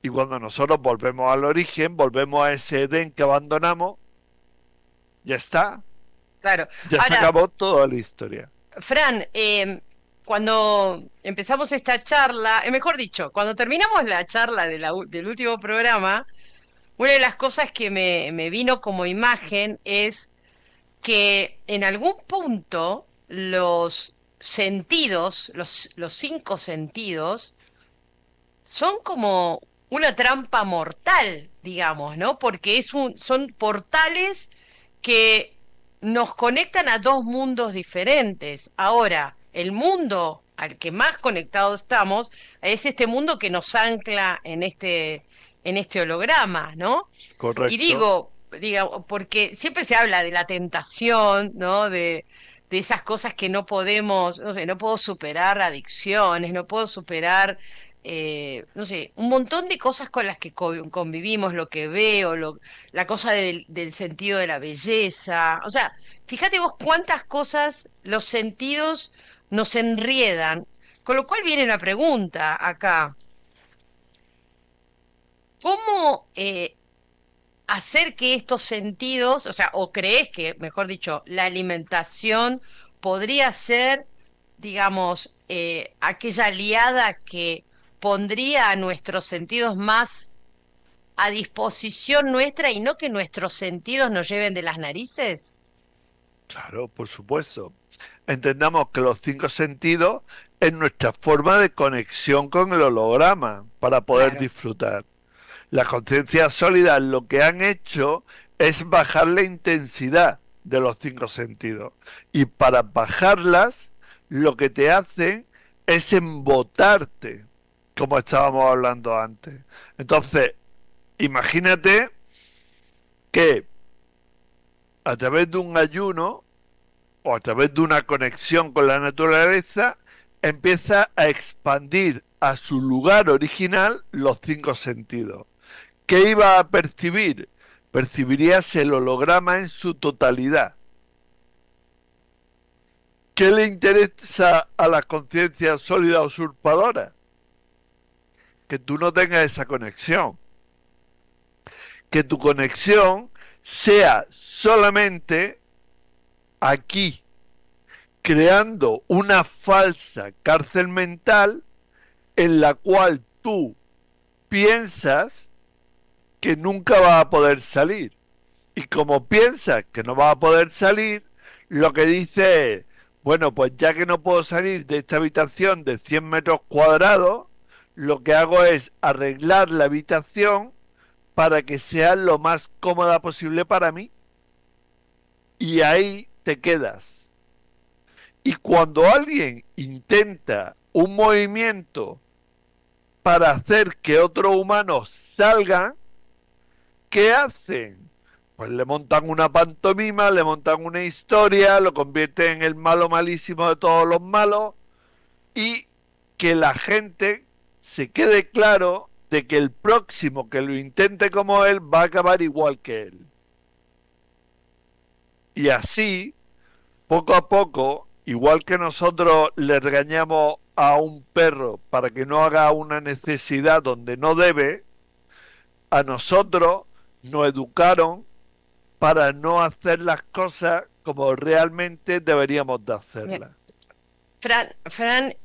Speaker 2: Y cuando nosotros volvemos al origen, volvemos a ese Edén que abandonamos, ya está,
Speaker 1: claro.
Speaker 2: ya se
Speaker 1: Ahora,
Speaker 2: acabó toda la historia.
Speaker 1: Fran, cuando empezamos esta charla, mejor dicho, cuando terminamos la charla del último programa, una de las cosas que me vino como imagen es que en algún punto los sentidos, los cinco sentidos, son como una trampa mortal, digamos, ¿no? Porque son portales que nos conectan a dos mundos diferentes. Ahora, el mundo al que más conectados estamos es este mundo que nos ancla en este holograma, ¿no? Y
Speaker 2: Correcto.
Speaker 1: digo, porque siempre se habla de la tentación, ¿no? De esas cosas que no podemos, no sé, no puedo superar adicciones, no puedo superar, no sé, un montón de cosas con las que convivimos, lo que veo, la cosa del sentido de la belleza. O sea, fíjate vos cuántas cosas los sentidos nos enriedan. Con lo cual viene la pregunta acá. ¿Cómo hacer que estos sentidos, o sea, o crees que, mejor dicho, la alimentación podría ser, digamos, aquella aliada que pondría a nuestros sentidos más a disposición nuestra y no que nuestros sentidos nos lleven de las narices?
Speaker 2: Claro, por supuesto. Entendamos que los cinco sentidos es nuestra forma de conexión con el holograma para poder
Speaker 1: Claro.
Speaker 2: disfrutar. Las conciencias sólidas lo que han hecho es bajar la intensidad de los cinco sentidos. Y para bajarlas, lo que te hacen es embotarte, como estábamos hablando antes. Entonces, imagínate que a través de un ayuno o a través de una conexión con la naturaleza, empieza a expandir a su lugar original los cinco sentidos. ¿Qué iba a percibir? Percibirías el holograma en su totalidad. ¿Qué le interesa a la conciencia sólida usurpadora? Que tú no tengas esa conexión. Que tu conexión sea solamente aquí, creando una falsa cárcel mental en la cual tú piensas que nunca vas a poder salir. Y como piensas que no vas a poder salir, lo que dice es, bueno, pues ya que no puedo salir de esta habitación de 100 metros cuadrados, lo que hago es arreglar la habitación para que sea lo más cómoda posible para mí. Y ahí te quedas. Y cuando alguien intenta un movimiento para hacer que otros humanos salgan, ¿qué hacen? Pues le montan una pantomima, le montan una historia, lo convierten en el malo malísimo de todos los malos y que la gente se quede claro de que el próximo que lo intente como él va a acabar igual que él. Y así, poco a poco, igual que nosotros le regañamos a un perro para que no haga una necesidad donde no debe, a nosotros nos educaron para no hacer las cosas como realmente deberíamos de
Speaker 1: Bien.
Speaker 2: hacerlas.
Speaker 1: Fran,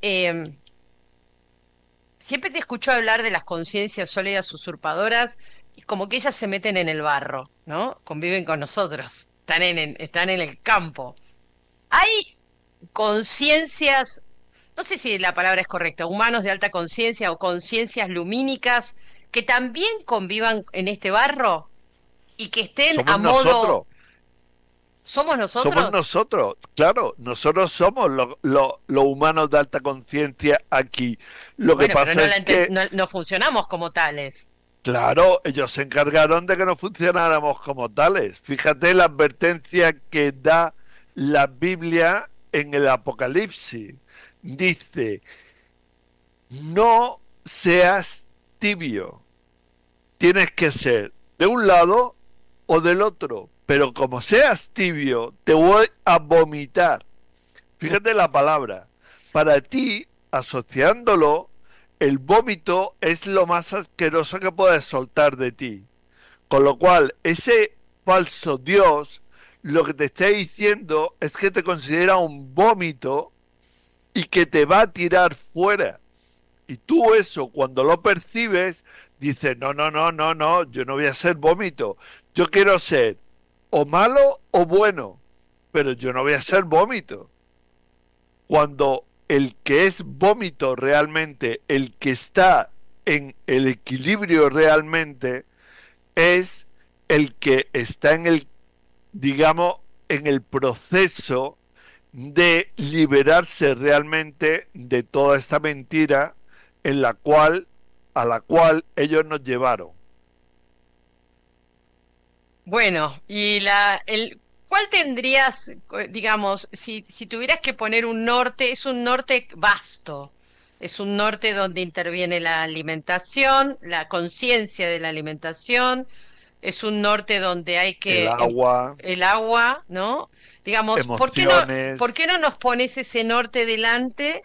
Speaker 1: siempre te escucho hablar de las conciencias sólidas usurpadoras y como que ellas se meten en el barro, ¿no? Conviven con nosotros, están en el campo. Hay conciencias, no sé si la palabra es correcta, humanos de alta conciencia o conciencias lumínicas que también convivan en este barro y que estén
Speaker 2: Somos
Speaker 1: a modo,
Speaker 2: nosotros.
Speaker 1: ¿somos
Speaker 2: Somos
Speaker 1: nosotros?
Speaker 2: nosotros, claro, nosotros somos los humanos de alta conciencia aquí. Lo que
Speaker 1: Bueno, pero
Speaker 2: pasa es que,
Speaker 1: no funcionamos como tales.
Speaker 2: claro, ellos se encargaron de que no funcionáramos como tales. Fíjate la advertencia que da la Biblia en el Apocalipsis. Dice, no seas tibio, tienes que ser de un lado o del otro, pero como seas tibio, te voy a vomitar. Fíjate la palabra. Para ti, asociándolo, el vómito es lo más asqueroso que puedes soltar de ti. Con lo cual, ese falso Dios lo que te está diciendo es que te considera un vómito y que te va a tirar fuera. Y tú eso, cuando lo percibes, dices, no, no, no, no, no, yo no voy a ser vómito. Yo quiero ser o malo o bueno, pero yo no voy a ser vómito. Cuando el que es vómito realmente, el que está en el equilibrio realmente, es el que está en el, digamos, en el proceso de liberarse realmente de toda esta mentira en la cual, a la cual ellos nos llevaron.
Speaker 1: Bueno, ¿cuál tendrías, digamos, si tuvieras que poner un norte, es un norte vasto, es un norte donde interviene la alimentación, la conciencia de la alimentación, es un norte donde hay
Speaker 2: El
Speaker 1: que,
Speaker 2: agua,
Speaker 1: el agua, ¿no? Digamos, por qué
Speaker 2: emociones,
Speaker 1: no nos pones ese norte delante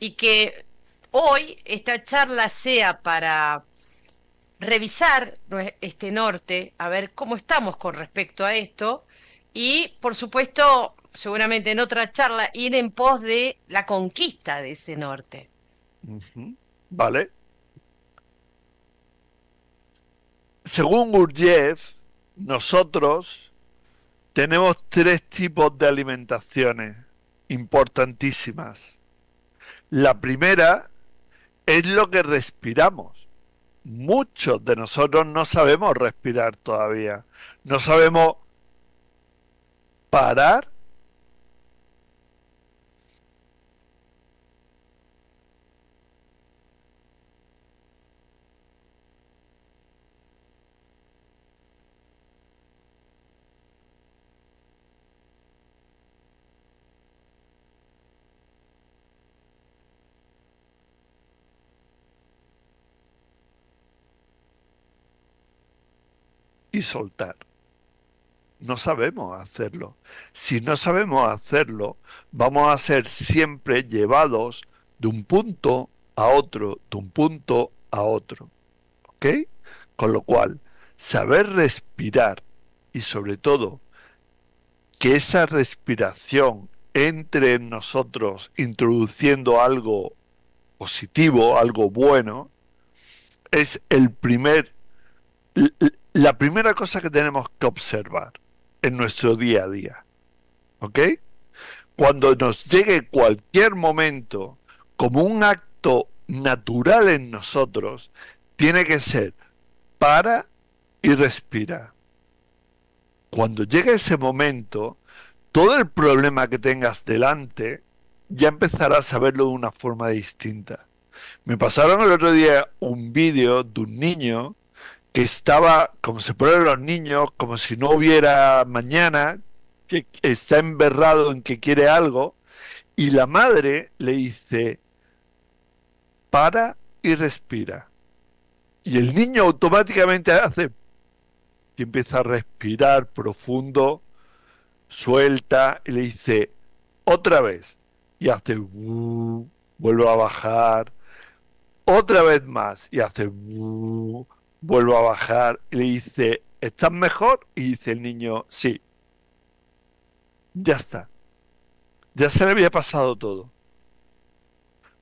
Speaker 1: y que hoy esta charla sea para revisar este norte, a ver cómo estamos con respecto a esto y, por supuesto, seguramente en otra charla, ir en pos de la conquista de ese norte?
Speaker 2: ¿vale? Según Gurdjieff, nosotros tenemos tres tipos de alimentaciones importantísimas. La primera es lo que respiramos. Muchos de nosotros no sabemos respirar todavía. No sabemos parar y soltar. No sabemos hacerlo. Si no sabemos hacerlo, vamos a ser siempre llevados de un punto a otro, de un punto a otro. ¿Ok? Con lo cual, saber respirar y sobre todo que esa respiración entre en nosotros introduciendo algo positivo, algo bueno, es la primera cosa que tenemos que observar en nuestro día a día. ¿Ok? Cuando nos llegue cualquier momento como un acto natural en nosotros, tiene que ser para y respira. Cuando llegue ese momento, todo el problema que tengas delante, ya empezarás a verlo de una forma distinta. Me pasaron el otro día un vídeo de un niño que estaba, como se ponen los niños, como si no hubiera mañana, que está emberrado en que quiere algo, y la madre le dice, para y respira. Y el niño automáticamente hace, y empieza a respirar profundo, suelta, y le dice, otra vez, y hace, vuelve a bajar, otra vez más, y hace, vuelve a bajar, y le dice, ¿estás mejor? Y dice el niño, sí. Ya está. Ya se le había pasado todo.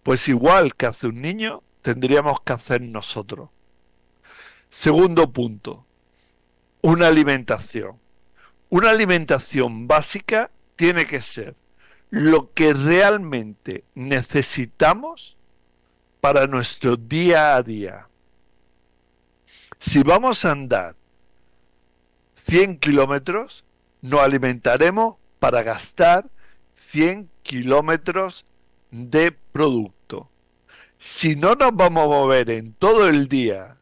Speaker 2: Pues igual que hace un niño, tendríamos que hacer nosotros. Segundo punto, una alimentación. Una alimentación básica tiene que ser lo que realmente necesitamos para nuestro día a día. Si vamos a andar 100 kilómetros, nos alimentaremos para gastar 100 kilómetros de producto. Si no nos vamos a mover en todo el día,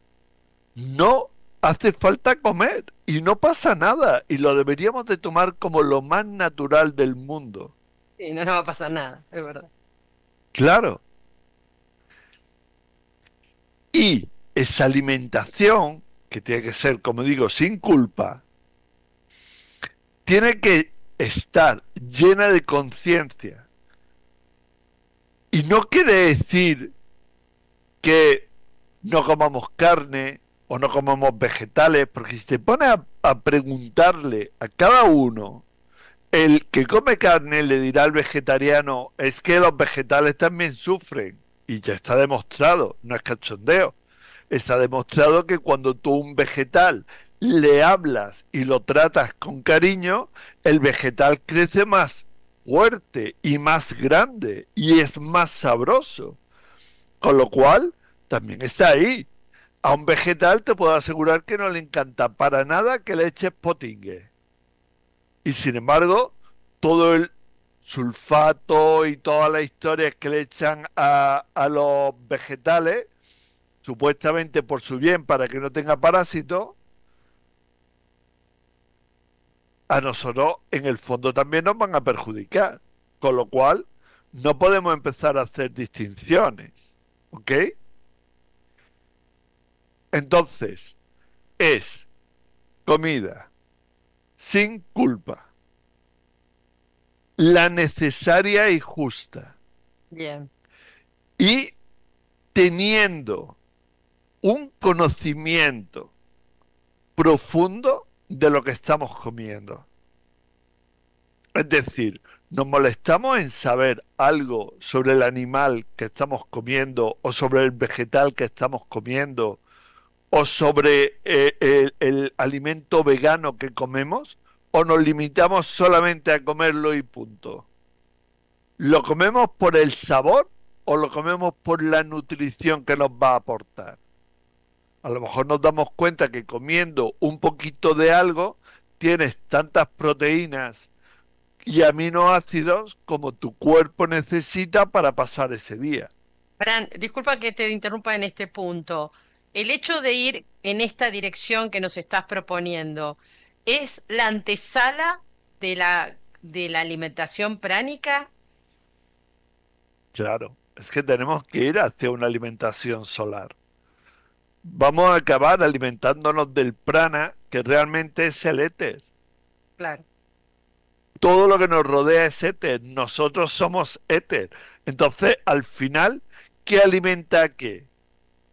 Speaker 2: no hace falta comer y no pasa nada y lo deberíamos de tomar como lo más natural del mundo.
Speaker 1: Sí, no nos va a pasar nada, es verdad.
Speaker 2: Claro. Y esa alimentación, que tiene que ser, como digo, sin culpa, tiene que estar llena de conciencia. Y no quiere decir que no comamos carne o no comamos vegetales, porque si te pones a preguntarle a cada uno, el que come carne le dirá al vegetariano, es que los vegetales también sufren. Y ya está demostrado, no es cachondeo. Está demostrado que cuando tú a un vegetal le hablas y lo tratas con cariño, el vegetal crece más fuerte y más grande y es más sabroso. Con lo cual, también está ahí. A un vegetal te puedo asegurar que no le encanta para nada que le eches potingue. Y sin embargo, todo el sulfato y todas las historias que le echan a los vegetales, supuestamente por su bien, para que no tenga parásitos, a nosotros en el fondo también nos van a perjudicar. Con lo cual, no podemos empezar a hacer distinciones. ¿Ok? Entonces, es comida sin culpa, la necesaria y justa,
Speaker 1: Bien,
Speaker 2: y teniendo un conocimiento profundo de lo que estamos comiendo. Es decir, nos molestamos en saber algo sobre el animal que estamos comiendo o sobre el vegetal que estamos comiendo o sobre el alimento vegano que comemos, o nos limitamos solamente a comerlo y punto. ¿Lo comemos por el sabor o lo comemos por la nutrición que nos va a aportar? A lo mejor nos damos cuenta que comiendo un poquito de algo tienes tantas proteínas y aminoácidos como tu cuerpo necesita para pasar ese día.
Speaker 1: Fran, disculpa que te interrumpa en este punto. El hecho de ir en esta dirección que nos estás proponiendo es la antesala de la alimentación pránica.
Speaker 2: Claro, es que tenemos que ir hacia una alimentación solar. Vamos a acabar alimentándonos del prana, que realmente es el éter.
Speaker 1: Claro,
Speaker 2: Todo lo que nos rodea es éter, nosotros somos éter. Entonces, al final, ¿qué alimenta a qué?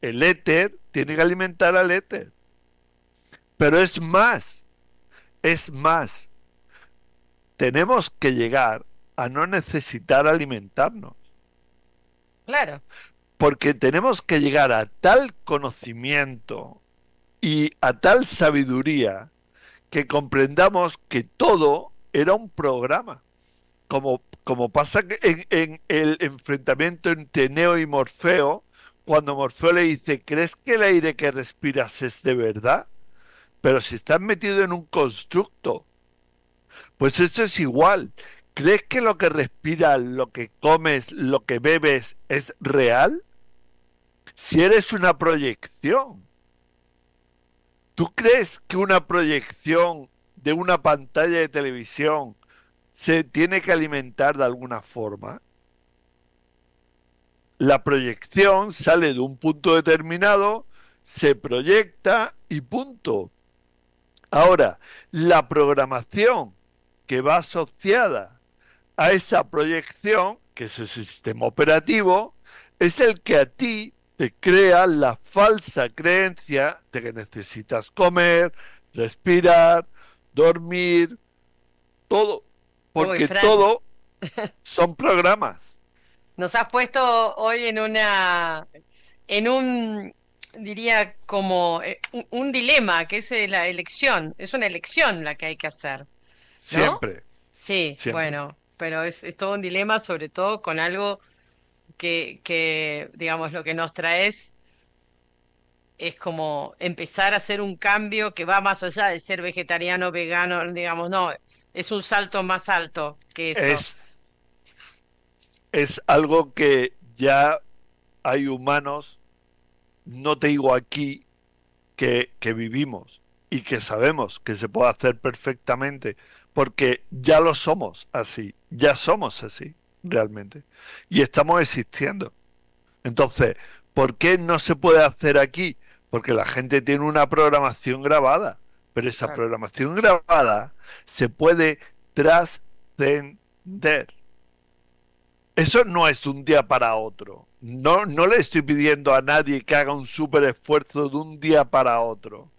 Speaker 2: El éter tiene que alimentar al éter. Pero es más, tenemos que llegar a no necesitar alimentarnos,
Speaker 1: claro.
Speaker 2: porque tenemos que llegar a tal conocimiento y a tal sabiduría que comprendamos que todo era un programa, como pasa en el enfrentamiento entre Neo y Morfeo, cuando Morfeo le dice, ¿crees que el aire que respiras es de verdad? Pero si estás metido en un constructo, pues eso es igual. ¿Crees que lo que respiras, lo que comes, lo que bebes es real? Si eres una proyección. ¿Tú crees que una proyección de una pantalla de televisión se tiene que alimentar de alguna forma? La proyección sale de un punto determinado, se proyecta y punto. Ahora, la programación que va asociada a esa proyección, que es el sistema operativo, es el que a ti te crea la falsa creencia de que necesitas comer, respirar, dormir, todo,
Speaker 1: Uy,
Speaker 2: porque
Speaker 1: Fran,
Speaker 2: todo son programas.
Speaker 1: nos has puesto hoy en un, diría como un dilema, que es la elección. Es una elección la que hay que hacer, ¿no?
Speaker 2: Siempre,
Speaker 1: Sí,
Speaker 2: siempre.
Speaker 1: bueno. pero es todo un dilema, sobre todo con algo digamos, lo que nos trae es como empezar a hacer un cambio que va más allá de ser vegetariano, vegano, digamos, no, es un salto más alto que eso.
Speaker 2: Es, es algo que ya hay humanos, no te digo aquí, que vivimos y que sabemos que se puede hacer perfectamente, porque ya lo somos así, ya somos así, realmente. Y estamos existiendo. Entonces, ¿por qué no se puede hacer aquí? Porque la gente tiene una programación grabada, pero esa
Speaker 1: Claro.
Speaker 2: programación grabada se puede trascender. Eso no es de un día para otro. No, no le estoy pidiendo a nadie que haga un súper esfuerzo de un día para otro.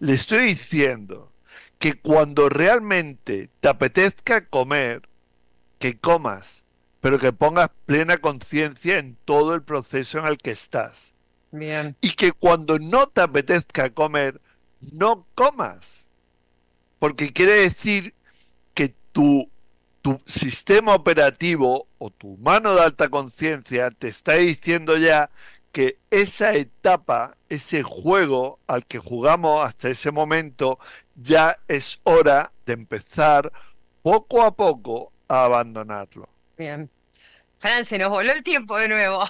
Speaker 2: Le estoy diciendo que cuando realmente te apetezca comer, que comas, pero que pongas plena conciencia en todo el proceso en el que estás.
Speaker 1: Bien,
Speaker 2: Y que cuando no te apetezca comer, no comas. Porque quiere decir que tu sistema operativo o tu mano de alta conciencia te está diciendo ya que esa etapa, ese juego al que jugamos hasta ese momento, ya es hora de empezar poco a poco a abandonarlo.
Speaker 1: bien. Fran, se nos voló el tiempo de nuevo.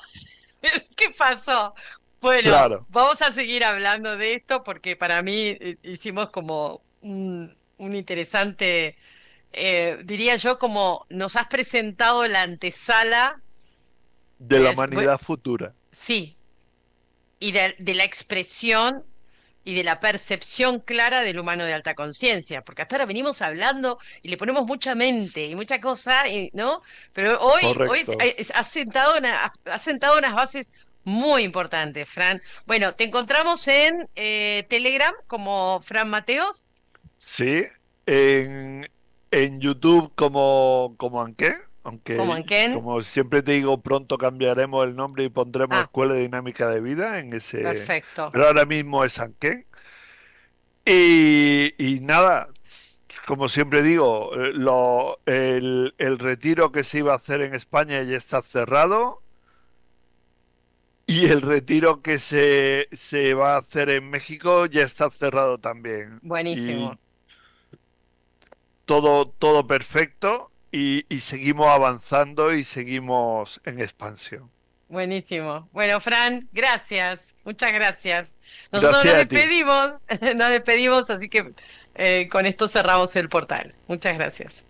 Speaker 1: ¿Qué pasó? Bueno,
Speaker 2: Claro,
Speaker 1: vamos a seguir hablando de esto porque para mí hicimos como un interesante, diría yo, como nos has presentado la antesala,
Speaker 2: de la
Speaker 1: bueno,
Speaker 2: humanidad futura.
Speaker 1: sí, y de la expresión y de la percepción clara del humano de alta conciencia, porque hasta ahora venimos hablando y le ponemos mucha mente y mucha cosa, ¿no? Pero hoy
Speaker 2: Correcto.
Speaker 1: has sentado unas bases muy importantes, Fran. Bueno, te encontramos en Telegram como Fran Mateos,
Speaker 2: Sí, en, en YouTube como Anqué,
Speaker 1: como
Speaker 2: aunque
Speaker 1: Anken.
Speaker 2: como siempre te digo, pronto cambiaremos el nombre y pondremos
Speaker 1: Ah,
Speaker 2: Escuela de Dinámica de Vida en ese,
Speaker 1: perfecto.
Speaker 2: pero ahora mismo es Anqué. Y nada, como siempre digo, el retiro que se iba a hacer en España ya está cerrado y el retiro que se va a hacer en México ya está cerrado también.
Speaker 1: Buenísimo,
Speaker 2: Y todo perfecto y seguimos avanzando y seguimos en expansión.
Speaker 1: buenísimo. Bueno, Fran, gracias, muchas gracias. Nosotros nos
Speaker 2: Gracias a ti.
Speaker 1: despedimos, nos despedimos, así que con esto cerramos el portal. Muchas gracias.